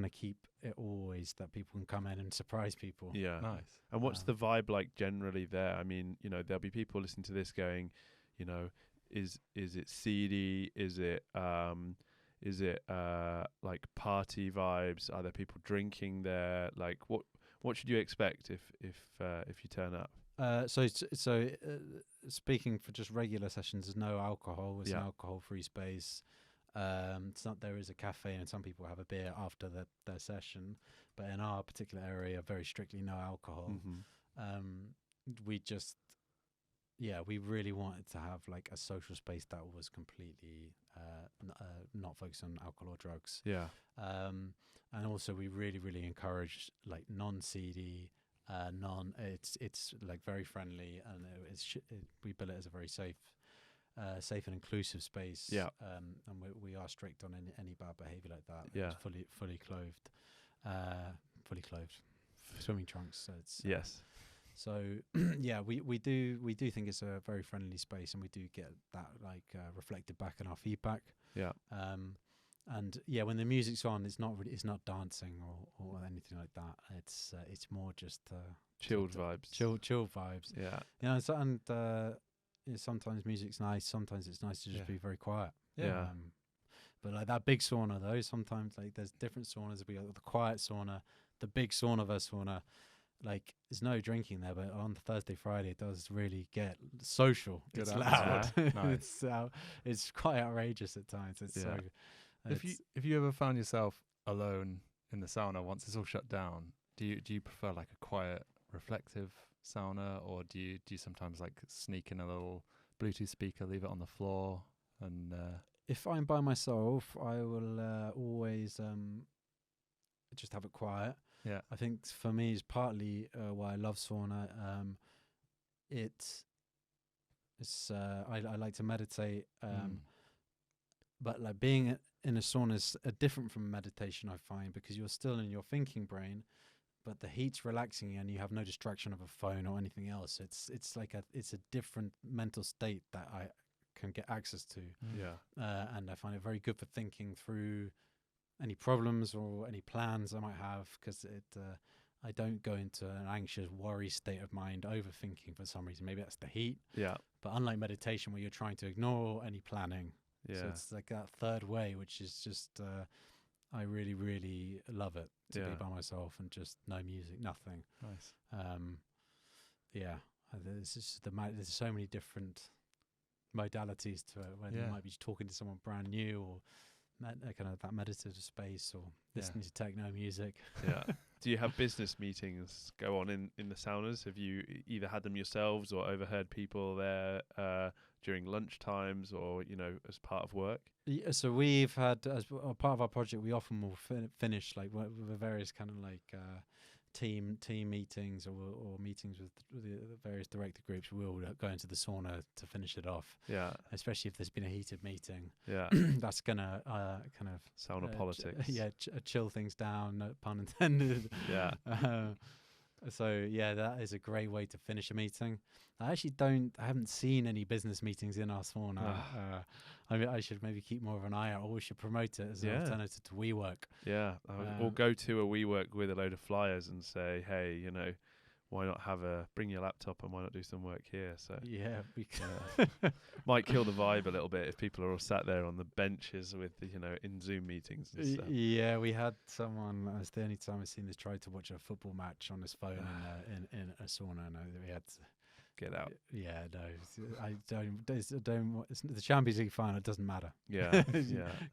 keep it always that people can come in and surprise people. Yeah. Nice. And what's the vibe like generally there? I mean, there'll be people listening to this going, is it seedy? Is it like party vibes? Are there people drinking there? Like what should you expect if you turn up? So speaking for just regular sessions, there's no alcohol. It's an alcohol-free space. There is a cafe, and some people have a beer after their session. But in our particular area, very strictly no alcohol. We just, we really wanted to have like a social space that was completely not focused on alcohol or drugs. Yeah. And also we really, really encourage like non-seedy, it's like very friendly, and we build it as a very safe and inclusive space. Yeah. And we are strict on any bad behavior like that. Yeah. It's fully clothed, swimming trunks. So it's Yes. So we do think it's a very friendly space, and we do get that like reflected back in our feedback. Yeah. And when the music's on, it's not dancing or anything like that. It's more just Chilled vibes. Chill vibes. Yeah. Sometimes music's nice. Sometimes it's nice to just be very quiet. Yeah. But like that big sauna though, sometimes like there's different saunas. We got the quiet sauna, the big sauna sauna. Like there's no drinking there, but on Thursday, Friday, it does really get social. Good It's atmosphere. loud. Nice. It's quite outrageous at times. If you ever found yourself alone in the sauna once it's all shut down, do you prefer like a quiet, reflective sauna, or do you sometimes like sneak in a little Bluetooth speaker, leave it on the floor, and if I'm by myself, I will always just have it quiet. Yeah. I think for me is partly why I love sauna. I like to meditate, but like being in a sauna is different from meditation, I find, because you're still in your thinking brain, but the heat's relaxing and you have no distraction of a phone or anything else. It's like it's a different mental state that I can get access to. Yeah. And I find it very good for thinking through any problems or any plans I might have, because I don't go into an anxious worry state of mind, overthinking for some reason. Maybe that's the heat. Yeah. But unlike meditation, where you're trying to ignore any planning, so it's like that third way, which is just I really, really love it to be by myself and just no music, nothing. Nice. There's just there's so many different modalities to it, where you might be talking to someone brand new, or kind of that meditative space, or listening to techno music. Yeah. Do you have business meetings go on in the saunas? Have you either had them yourselves or overheard people there during lunch times, or as part of work? Yeah, so we've had, as a part of our project, we often will finish like with various kind of like team meetings or meetings with the various director groups. We'll go into the sauna to finish it off. Yeah. Especially if there's been a heated meeting. Yeah. That's gonna kind of sauna politics. Chill things down. No pun intended. Yeah. So that is a great way to finish a meeting. I haven't seen any business meetings in our sauna. I should maybe keep more of an eye out, or we should promote it as an alternative to WeWork. Yeah. Or go to a WeWork with a load of flyers and say, hey, why not bring your laptop, and why not do some work here? So might kill the vibe a little bit if people are all sat there on the benches with in Zoom meetings and stuff. Yeah, we had someone. It's the only time I've seen this, try to watch a football match on his phone in a sauna. No, we had to get out. Yeah, no, I don't. It's the Champions League final. It doesn't matter. Yeah,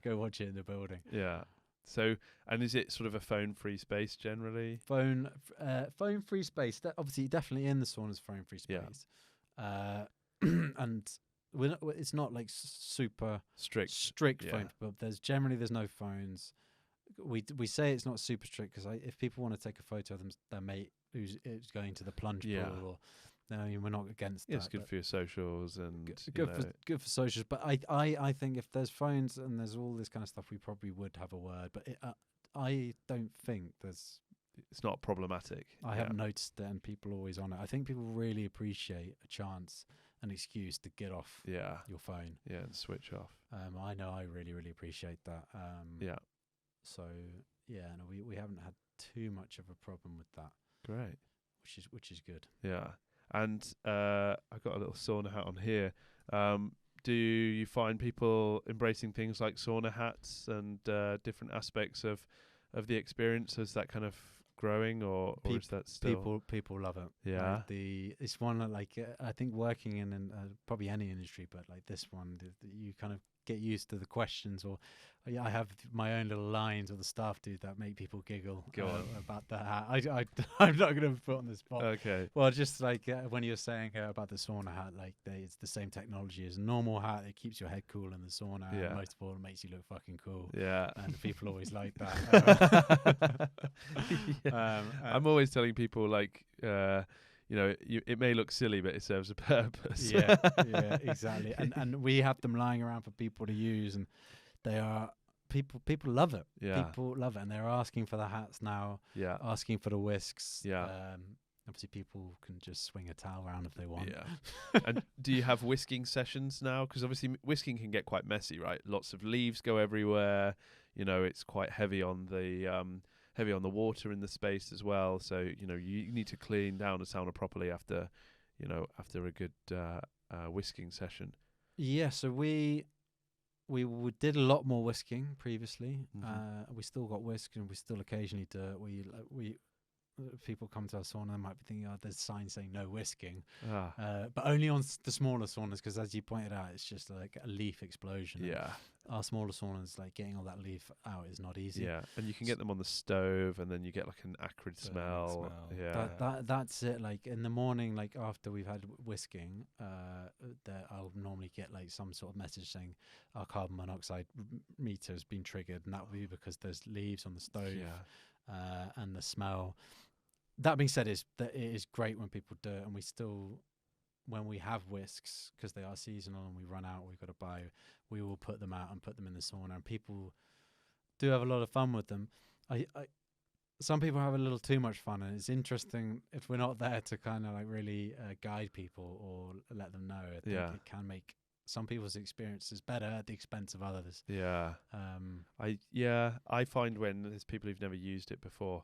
Go watch it in the building. Yeah. So, and is it sort of a phone-free space generally? Phone-free space. Obviously, definitely in the sauna's phone-free space. Yeah. And it's not like super strict phone, but there's no phones. We say it's not super strict because if people want to take a photo of their mate who's going to the plunge pool, or we're not against that. It's good for your socials and good for socials. But I think if there's phones and there's all this kind of stuff, we probably would have a word. But I don't think it's not problematic. I haven't noticed it, and people are always on it. I think people really appreciate a chance, an excuse to get off your phone. Yeah, and switch off. I know I really, really appreciate that. So we haven't had too much of a problem with that. Great. Which is good. Yeah. And I've got a little sauna hat on here. Do you find people embracing things like sauna hats and different aspects of the experience as that kind of growing, or is that still people love it. Yeah. Like it's one that, like, I think working in probably any industry, but like this one, you kind of get used to the questions, or I have my own little lines, or the staff do that make people giggle about the hat. I'm not going to put on the spot. Okay. Well, just like when you're saying about the sauna hat, like it's the same technology as a normal hat. It keeps your head cool in the sauna. Yeah. And most of all, it makes you look fucking cool. Yeah. And people always like that. Yeah. I'm always telling people, like, it may look silly, but it serves a purpose. yeah, exactly. And we have them lying around for people to use, and they are people love it. Yeah. People love it, and they're asking for the hats now. Yeah. Asking for the whisks. Yeah. Obviously, people can just swing a towel around if they want. Yeah. And do you have whisking sessions now? Because obviously whisking can get quite messy, right? Lots of leaves go everywhere. It's quite heavy on the water in the space as well. So you need to clean down a sauna properly after a good whisking session. Yeah. So we did a lot more whisking previously. Mm-hmm. We still got whisk, and we still occasionally do it. We people come to our sauna, they might be thinking, there's signs saying no whisking, but only on the smaller saunas, because as you pointed out, it's just like a leaf explosion. Yeah. Our smaller saunas, like getting all that leaf out is not easy. Yeah, and you can get them on the stove, and then you get like an acrid smell. Yeah, that's it. Like in the morning, like after we've had whisking, I'll normally get like some sort of message saying our carbon monoxide meter has been triggered, and that will be because there's leaves on the stove. And the smell. That being said, it is great when people do it, and we still, when we have whisks, because they are seasonal and we run out, we've got to buy, we will put them out and put them in the sauna, and people do have a lot of fun with them. Some people have a little too much fun, and it's interesting if we're not there to kind of like really guide people or let them know. I think it can make some people's experiences better at the expense of others. Yeah. I find when there's people who've never used it before,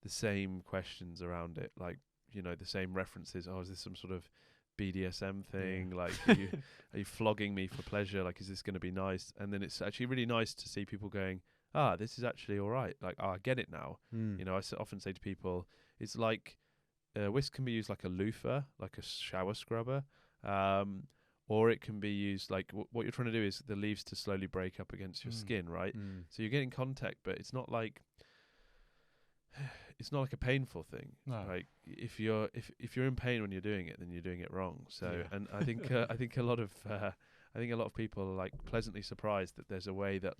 the same questions around it, like, the same references. Oh, is this some sort of BDSM thing? Yeah. Like, are you flogging me for pleasure? Like, is this going to be nice? And then it's actually really nice to see people going, this is actually all right. Like, I get it now. I often say to people, it's like whisk can be used like a loofah, like a shower scrubber. Or it can be used like what you're trying to do is the leaves to slowly break up against your skin, right? So you're getting contact, but it's not like a painful thing. No. Like if you're in pain when you're doing it, then you're doing it wrong. So and I think a lot of people are like pleasantly surprised that there's a way that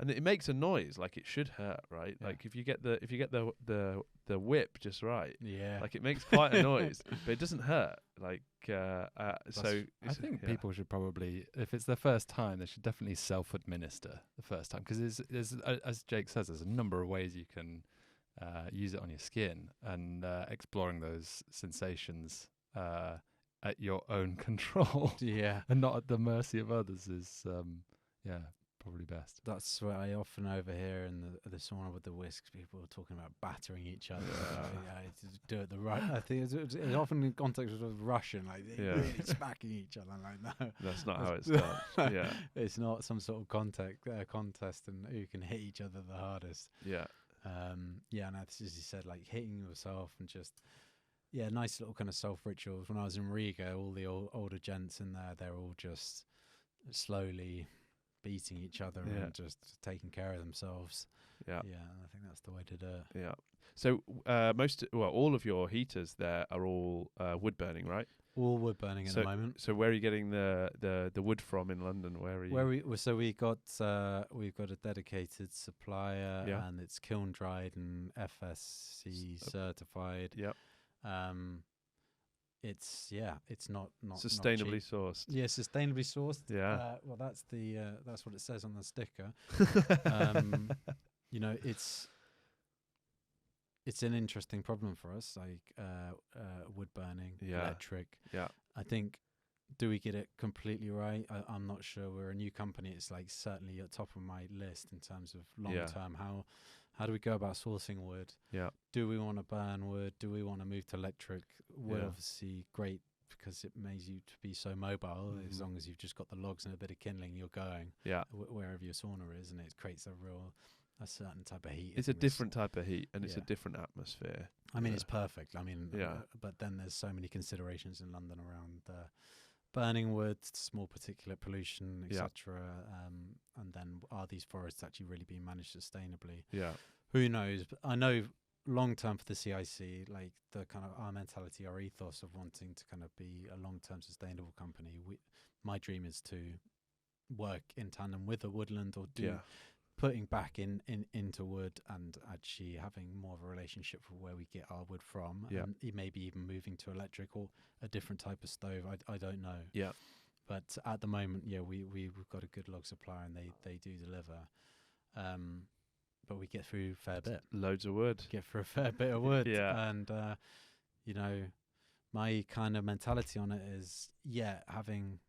and it makes a noise, like it should hurt, right? Yeah. Like if you get the whip just right, like it makes quite a noise, but it doesn't hurt. Like so I think people should probably, if it's their first time, they should definitely self-administer the first time, because there's as Jake says, there's a number of ways you can use it on your skin, and exploring those sensations at your own control, and not at the mercy of others is probably best. That's what I often overhear in the sauna with the whisks. People are talking about battering each other. Do it the right. I think it's often in context with Russian, like really smacking each other. Like no, that's not how it's done. Yeah, it's not some sort of contest and who can hit each other the hardest. Yeah, and as you said, like hitting yourself and just. Yeah, nice little kind of self-rituals. When I was in Riga, all the older gents in there, they're all just slowly beating each other and just taking care of themselves. Yeah, and I think that's the way to do it. Yeah. So all of your heaters there are all wood burning, right? All wood burning at the moment. So where are you getting the wood from in London? Where are you? We've got a dedicated supplier, and it's kiln dried and FSC certified. Yep. It's not sustainably sourced. Yeah, sustainably sourced. Yeah. Well, that's what it says on the sticker. It's an interesting problem for us, like wood burning, electric. Yeah. I think, do we get it completely right? I'm not sure. We're a new company. It's like certainly at top of my list in terms of long term. How do we go about sourcing wood? Yeah. Do we want to burn wood? Do we want to move to electric? Wood, obviously, great because it makes you to be so mobile. As long as you've just got the logs and a bit of kindling, you're going wherever your sauna is, and it creates a real a certain type of heat. I It's a think there's- different type of heat, and it's a Yeah. different atmosphere. I mean, Yeah. it's perfect. I mean, Yeah. but then there's so many considerations in London around burning wood, small particulate pollution, Yeah. etc. And then are these forests actually really being managed sustainably? Yeah. Who knows? But I know long term for the CIC, like the kind of our mentality, our ethos of wanting to kind of be a long term sustainable company. My dream is to work in tandem with a woodland or do Yeah. putting back into wood and actually having more of a relationship with where we get our wood from. Yeah. And maybe even moving to electric or a different type of stove. I don't know. Yeah. But at the moment, yeah, we've got a good log supplier and they do deliver. But we get through a fair bit. Loads of wood. Get through a fair bit of wood. Yeah. And, you know, my kind of mentality on it is, yeah, having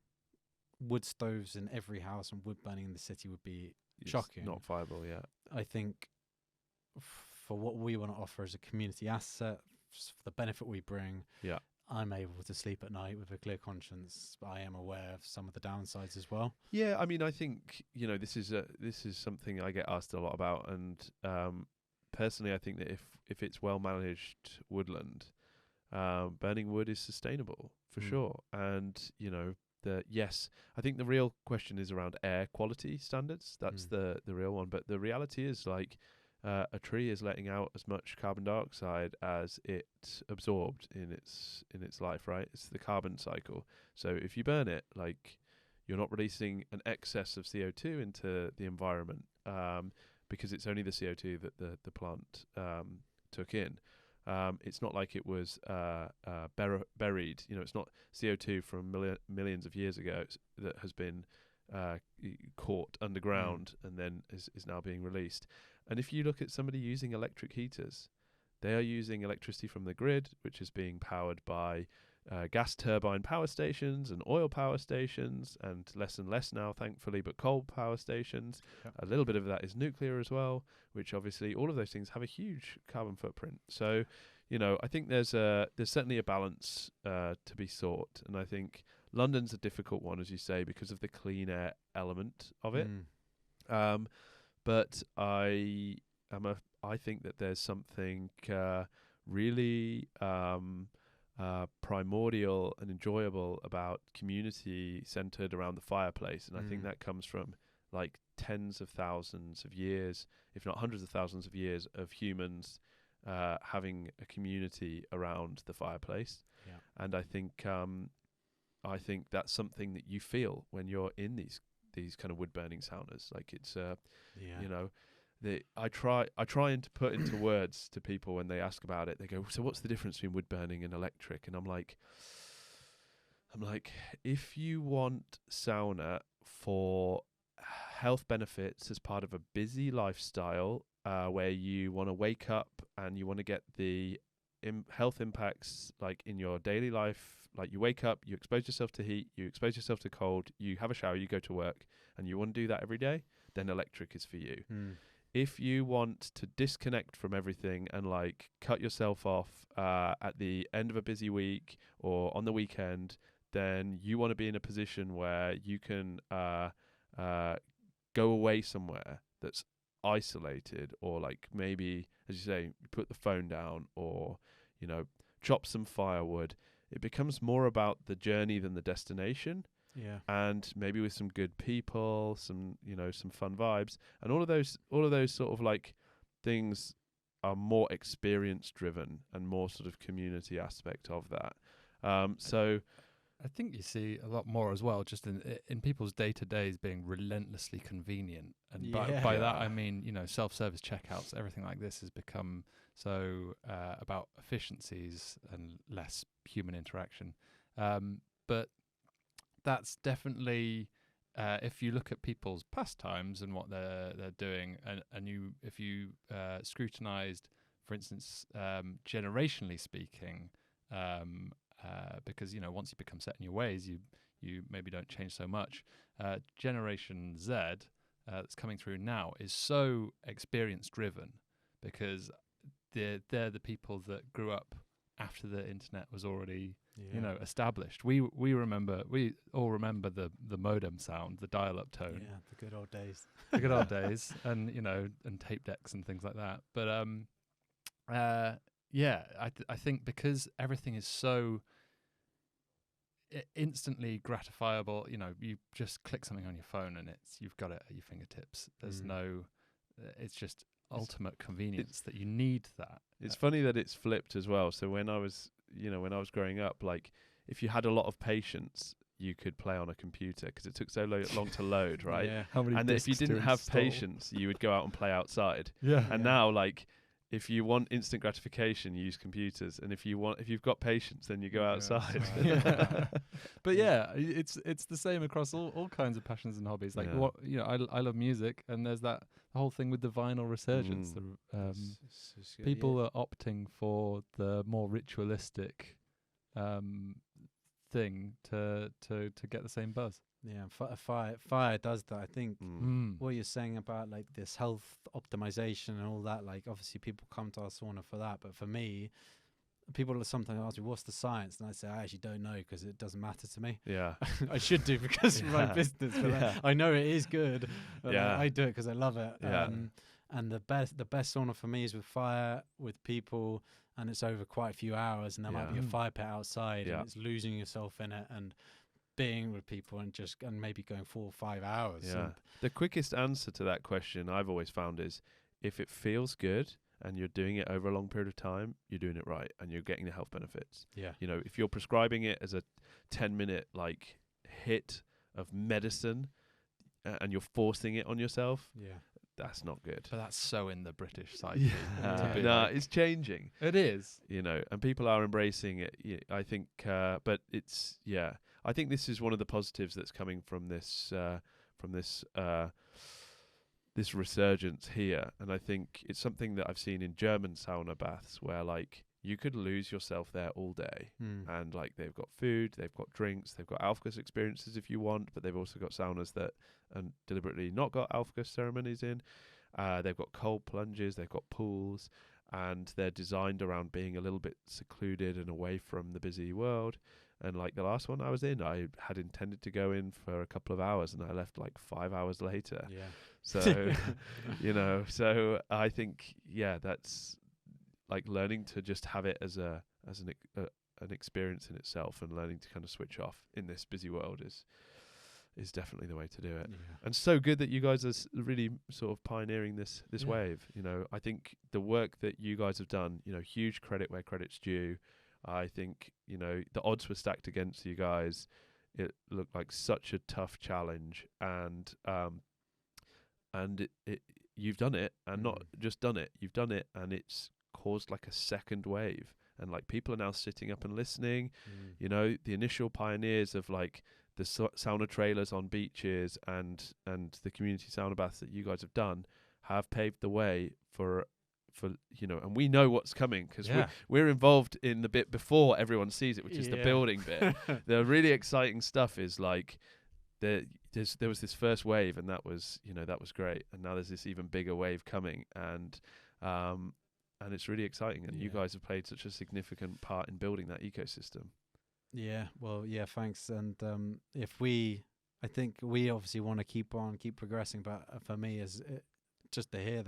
wood stoves in every house and wood burning in the city would be It's shocking. not viable. Yeah. I think for what we want to offer as a community asset, for the benefit we bring, Yeah. I'm able to sleep at night with a clear conscience. But I am aware of some of the downsides as well. Yeah, I mean, I think this is something I get asked a lot about, and personally, I think that if it's well managed woodland, burning wood is sustainable for sure. And yes, I think the real question is around air quality standards. That's the real one. But the reality is, like, a tree is letting out as much carbon dioxide as it absorbed in its life, right? It's the carbon cycle. So if you burn it, like, you're not releasing an excess of CO2 into the environment, because it's only the CO2 that the plant took in. It's not like it was buried. It's not CO2 from millions of years ago that has been caught underground and then is now being released. And if you look at somebody using electric heaters, they are using electricity from the grid, which is being powered by gas turbine power stations and oil power stations, and less now, thankfully, but coal power stations. Yep. A little bit of that is nuclear as well, which obviously all of those things have a huge carbon footprint. So, I think there's certainly a balance to be sought, and I think London's a difficult one, as you say, because of the clean air element of it. But I think that there's something really primordial and enjoyable about community centered around the fireplace, and I think that comes from like tens of thousands of years, if not hundreds of thousands of years, of humans having a community around the fireplace. Yeah. And I think that's something that you feel when you're in these kind of wood burning saunas. Like, it's I try and to put into words to people when they ask about it. They go, so what's the difference between wood burning and electric? And I'm like, if you want sauna for health benefits as part of a busy lifestyle, where you want to wake up and you want to get the health impacts, like in your daily life, like you wake up, you expose yourself to heat, you expose yourself to cold, you have a shower, you go to work, and you want to do that every day, then electric is for you. If you want to disconnect from everything and like cut yourself off at the end of a busy week or on the weekend, then you want to be in a position where you can go away somewhere that's isolated, or like maybe, as you say, put the phone down, or chop some firewood. It becomes more about the journey than the destination. Yeah. And maybe with some good people, some fun vibes, and all of those sort of like things are more experience driven and more sort of community aspect of that. So I think you see a lot more as well, just in people's day-to-days being relentlessly convenient. And by that, I mean, self-service checkouts, everything like this has become so about efficiencies and less human interaction. But that's definitely, if you look at people's pastimes and what they're doing, and if you scrutinized, for instance, generationally speaking, because once you become set in your ways, you maybe don't change so much. Generation Z that's coming through now is so experience driven, because they're the people that grew up after the internet was already you know, established. We all remember the modem sound, the dial-up tone. Yeah, the good old days. The good old days, and you know, and tape decks and things like that. But yeah, I think because everything is so instantly gratifiable, you know, you just click something on your phone and you've got it at your fingertips. There's no, it's just ultimate convenience that you need that. It's funny that it's flipped as well. So when I was growing up, like if you had a lot of patience, you could play on a computer because it took so long to load, right? Yeah. How many And if you discs to didn't have install? patience, you would go out and play outside. Yeah. And now, like, if you want instant gratification, you use computers, and if you've got patience, then you go outside. Yeah. But yeah, it's the same across all kinds of passions and hobbies. Like Yeah. what, you know, I love music, and there's that whole thing with the vinyl resurgence. People are opting for the more ritualistic thing to get the same buzz. Yeah, fire does that. I think Mm. what you're saying about like this health optimization and all that, like obviously people come to our sauna for that, but for me, people sometimes ask me what's the science, and I say I actually don't know because it doesn't matter to me. Yeah. I should do because of my business, but Yeah. I know it is good. But Yeah. I do it because I love it. Yeah. And the best sauna for me is with fire, with people, and it's over quite a few hours, and there might be a Mm. fire pit outside, Yeah. and it's losing yourself in it and being with people and maybe going 4 or 5 hours. Yeah. And The quickest answer to that question I've always found is if it feels good and you're doing it over a long period of time, you're doing it right and you're getting the health benefits. yeah. You know, if you're prescribing it as a 10-minute like hit of medicine and you're forcing it on yourself, Yeah. that's not good. But that's so in the British psyche. to be No, like- it's changing. it is. You know, and people are embracing it. I think, but it's I think this is one of the positives that's coming from this this resurgence here, and I think it's something that I've seen in German sauna baths where like you could lose yourself there all day, and like they've got food, they've got drinks, they've got Aufguss experiences if you want, but they've also got saunas that and deliberately not got Aufguss ceremonies in. They've got cold plunges, they've got pools, and they're designed around being a little bit secluded and away from the busy world. And like the last one I was in, I had intended to go in for a couple of hours and I left like 5 hours later. Yeah. So, you know, so I think, that's like learning to just have it as an experience in itself, and learning to kind of switch off in this busy world is definitely the way to do it. Yeah. And so good that you guys are really sort of pioneering this Yeah. wave. You know, I think the work that you guys have done, you know, huge credit where credit's due. I think, you know, the odds were stacked against you guys. It looked like such a tough challenge, and you've done it, and not just done it. You've done it, and it's caused like a second wave, and like people are now sitting up and listening. You know, the initial pioneers of like the sauna trailers on beaches and the community sauna baths that you guys have done have paved the way for you know, and we know what's coming because we're involved in the bit before everyone sees it, which is the building bit. The really exciting stuff is like there was this first wave, and that was great, and now there's this even bigger wave coming, and it's really exciting, and you guys have played such a significant part in building that ecosystem. Yeah, well, yeah, thanks. And I think we obviously want to keep progressing, but for me, just to hear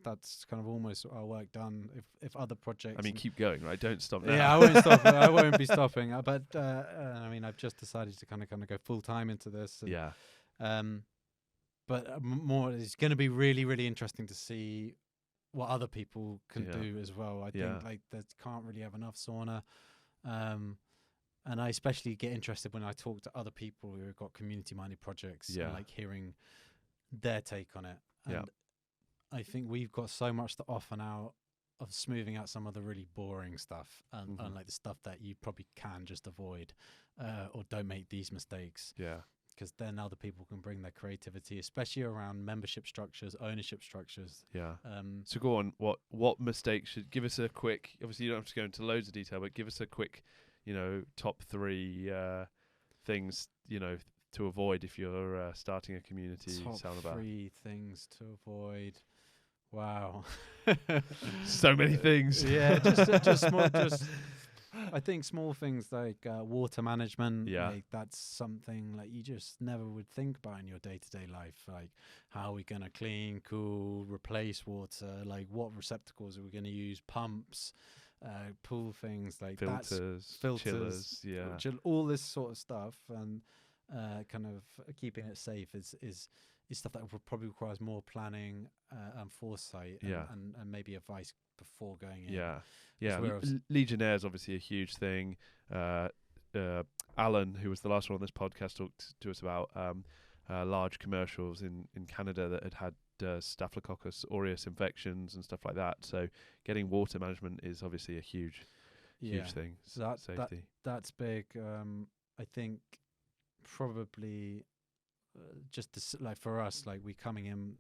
that's kind of almost our work done. If other projects, I mean, keep going, right? Don't stop now. Yeah, I won't stop. I won't be stopping. But I mean, I've just decided to kind of go full time into this. And, but more, it's going to be really, really interesting to see what other people can do as well. I think like there can't really have enough sauna. And I especially get interested when I talk to other people who have got community-minded projects and like hearing their take on it. And I think we've got so much to offer now of smoothing out some of the really boring stuff and like the stuff that you probably can just avoid or don't make these mistakes. Yeah. Because then other people can bring their creativity, especially around membership structures, ownership structures. Yeah. So go on. What mistakes should give us a quick? Obviously, you don't have to go into loads of detail, but give us a quick, you know, top 3 things, you know, to avoid if you're starting a community sauna bath. Top 3 things to avoid. Wow. So many things. Yeah, just small. I think small things like water management, Yeah. like that's something like you just never would think about in your day-to-day life. Like, how are we going to clean, cool, replace water? Like, what receptacles are we going to use? Pumps, pool things like Filters, chillers, yeah. all this sort of stuff, and kind of keeping it safe is stuff that probably requires more planning and foresight, and maybe advice before going in. Yeah. Legionnaire is obviously a huge thing. Alan, who was the last one on this podcast, talked to us about large commercials in Canada that had Staphylococcus aureus infections and stuff like that. So getting water management is obviously a huge thing. So safety. That's big. I think probably just like for us, like we coming in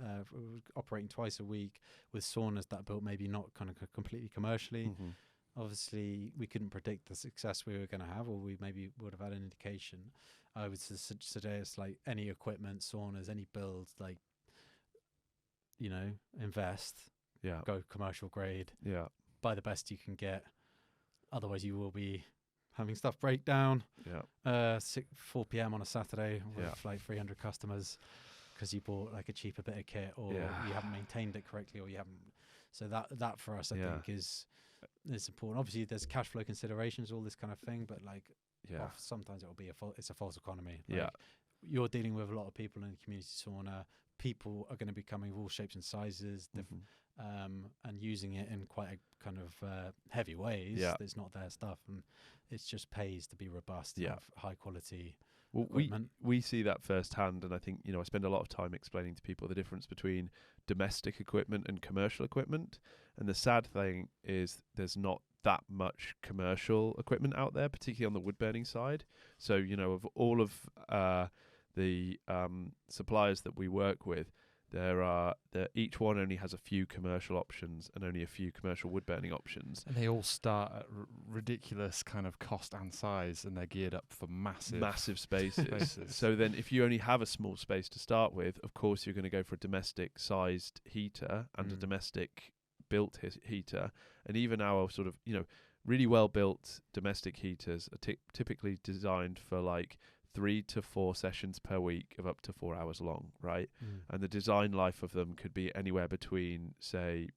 operating twice a week with saunas that are built maybe not kind of completely commercially. Mm-hmm. Obviously we couldn't predict the success we were going to have, or we maybe would have had an indication. I would suggest like any equipment, saunas, any builds, like, you know, invest, go commercial grade, buy the best you can get, otherwise you will be having stuff break down 4 p.m. on a Saturday with like 300 customers because you bought like a cheaper bit of kit, or you haven't maintained it correctly, or you haven't. So that for us, I think is important. Obviously there's cash flow considerations, all this kind of thing, but like sometimes it'll be it's a false economy. Like, you're dealing with a lot of people in the community sauna. People are going to be coming of all shapes and sizes, and using it in quite a kind of heavy ways. It's not their stuff, and it just pays to be robust, have high quality equipment. We see that firsthand, and I think, I spend a lot of time explaining to people the difference between domestic equipment and commercial equipment. And the sad thing is there's not that much commercial equipment out there, particularly on the wood burning side. So, of all of the suppliers that we work with, each one only has a few commercial options and only a few commercial wood burning options. And they all start at ridiculous kind of cost and size, and they're geared up for massive spaces. So then if you only have a small space to start with, of course you're going to go for a domestic sized heater and a domestic built heater. And even our sort of, really well built domestic heaters are typically designed for like 3 to 4 sessions per week of up to 4 hours long, right? And the design life of them could be anywhere between, say,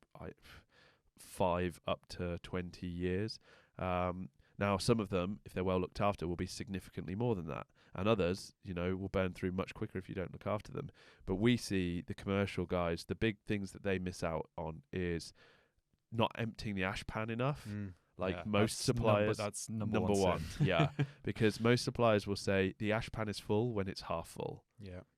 5 up to 20 years. Now, some of them, if they're well looked after, will be significantly more than that. And others, will burn through much quicker if you don't look after them. But we see the commercial guys, the big things that they miss out on is not emptying the ash pan enough. Most suppliers, that's number one. Because most suppliers will say the ash pan is full when it's half full.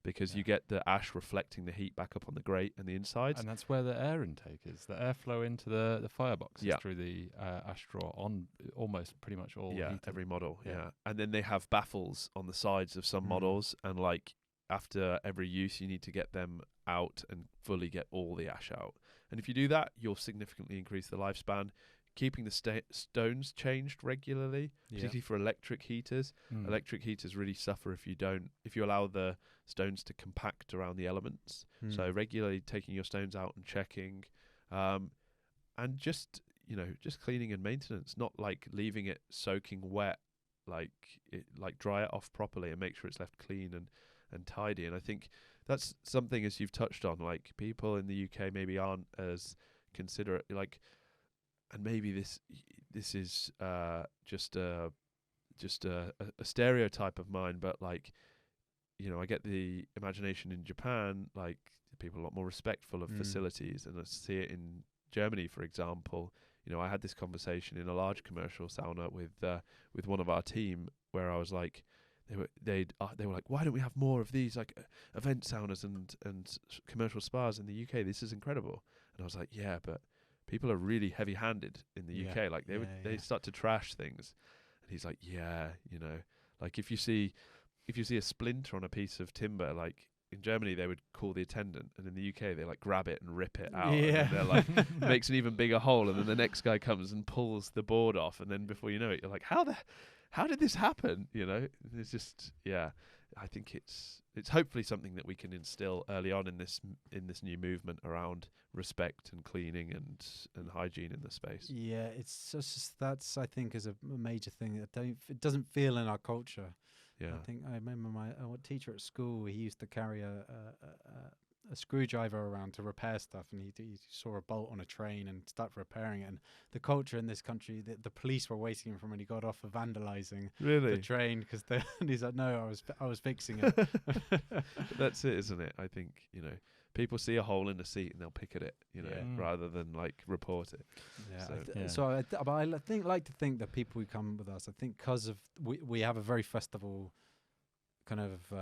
Because you get the ash reflecting the heat back up on the grate and the insides. And that's where the air intake is. The airflow into the firebox is through the ash drawer on almost pretty much all every model. And then they have baffles on the sides of some models, and like after every use you need to get them out and fully get all the ash out. And if you do that, you'll significantly increase the lifespan. Keeping the stones changed regularly, particularly for electric heaters. Electric heaters really suffer if you allow the stones to compact around the elements. So regularly taking your stones out and checking, and just cleaning and maintenance, not like leaving it soaking wet, like dry it off properly and make sure it's left clean and tidy. And I think that's something, as you've touched on, like people in the UK maybe aren't as considerate, like. And maybe this is just a stereotype of mine, but like, I get the imagination in Japan, like people are a lot more respectful of facilities, and I see it in Germany, for example. I had this conversation in a large commercial sauna with one of our team, where I was like, they were like, why don't we have more of these like event saunas and commercial spas in the UK? This is incredible. And I was like, yeah, but people are really heavy-handed in the UK. Like they start to trash things, and he's like, like if you see a splinter on a piece of timber, like in Germany they would call the attendant, and in the UK they like grab it and rip it out. And then they're like makes an even bigger hole, and then the next guy comes and pulls the board off, and then before you know it, you're like, how did this happen? It's just I think it's hopefully something that we can instill early on in this new movement around respect and cleaning and hygiene in the space. Yeah, it's just that's I think is a major thing that it doesn't feel in our culture. Yeah. I think I remember my teacher at school. He used to carry a screwdriver around to repair stuff, and he saw a bolt on a train and started repairing it. And the culture in this country, the police were waiting for him when he got off for vandalising Really? the train because and he's like, no, I was fixing it. That's it, isn't it? I think, you know, people see a hole in the seat and they'll pick at it, you know, rather than like report it. Yeah. But I like to think that people who come with us, I think because of we have a very festival kind of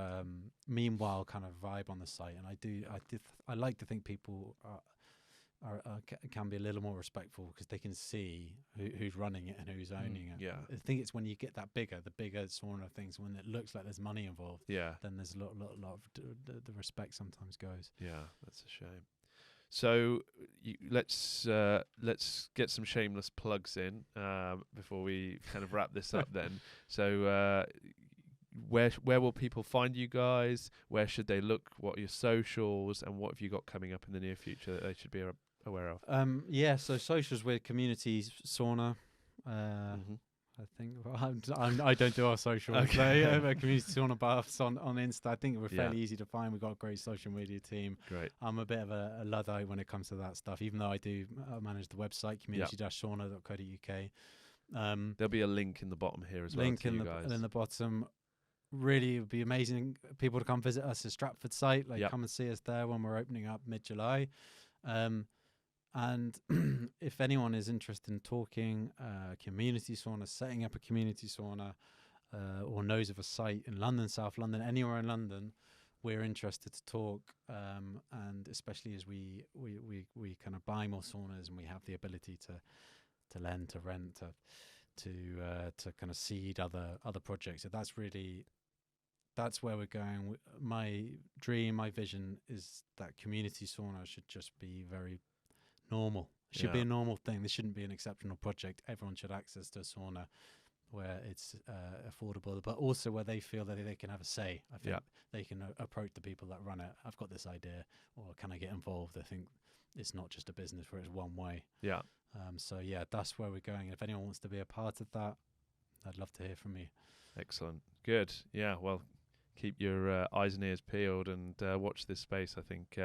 meanwhile kind of vibe on the site, and I like to think people can be a little more respectful because they can see who's running it and who's owning it. Yeah. I think it's when you get the bigger sauna things, when it looks like there's money involved. Yeah. Then there's a lot of the respect sometimes goes. Yeah, that's a shame. So let's get some shameless plugs in before we kind of wrap this up. Then, so where will people find you guys? Where should they look? What are your socials, and what have you got coming up in the near future that they should be aware of? So socials with Community Sauna. I think I don't do our socials. Okay. Community Sauna Baths on Insta. I think we're fairly easy to find. We've got a great social media team. Great. I'm a bit of a Luddite when it comes to that stuff, even though I do manage the website, community-sauna.co.uk. There'll be a link in the bottom here as well. Link in the bottom. Really, it would be amazing people to come visit us at Stratford site. Come and see us there when we're opening up mid-July. And if anyone is interested in talking community sauna, setting up a community sauna, or knows of a site in London, South London, anywhere in London, we're interested to talk. And especially as we kind of buy more saunas and we have the ability to lend, to rent, to kind of seed other projects. So that's where we're going. My dream, my vision is that community sauna should just be very normal. It should be a normal thing. This shouldn't be an exceptional project. Everyone should access to a sauna where it's affordable, but also where they feel that they can have a say. I think they can approach the people that run it. I've got this idea, or can I get involved? I think it's not just a business where it's one way. Yeah. That's where we're going. If anyone wants to be a part of that, I'd love to hear from you. Excellent. Good. Yeah. Well, keep your eyes and ears peeled and watch this space. I think,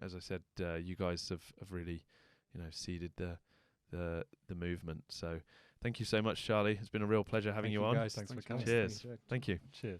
as I said, you guys have really, seeded the movement. So thank you so much, Charlie. It's been a real pleasure having you on. Guys. Thanks for Thanks, coming. guys. Cheers. Thank you. Cheers.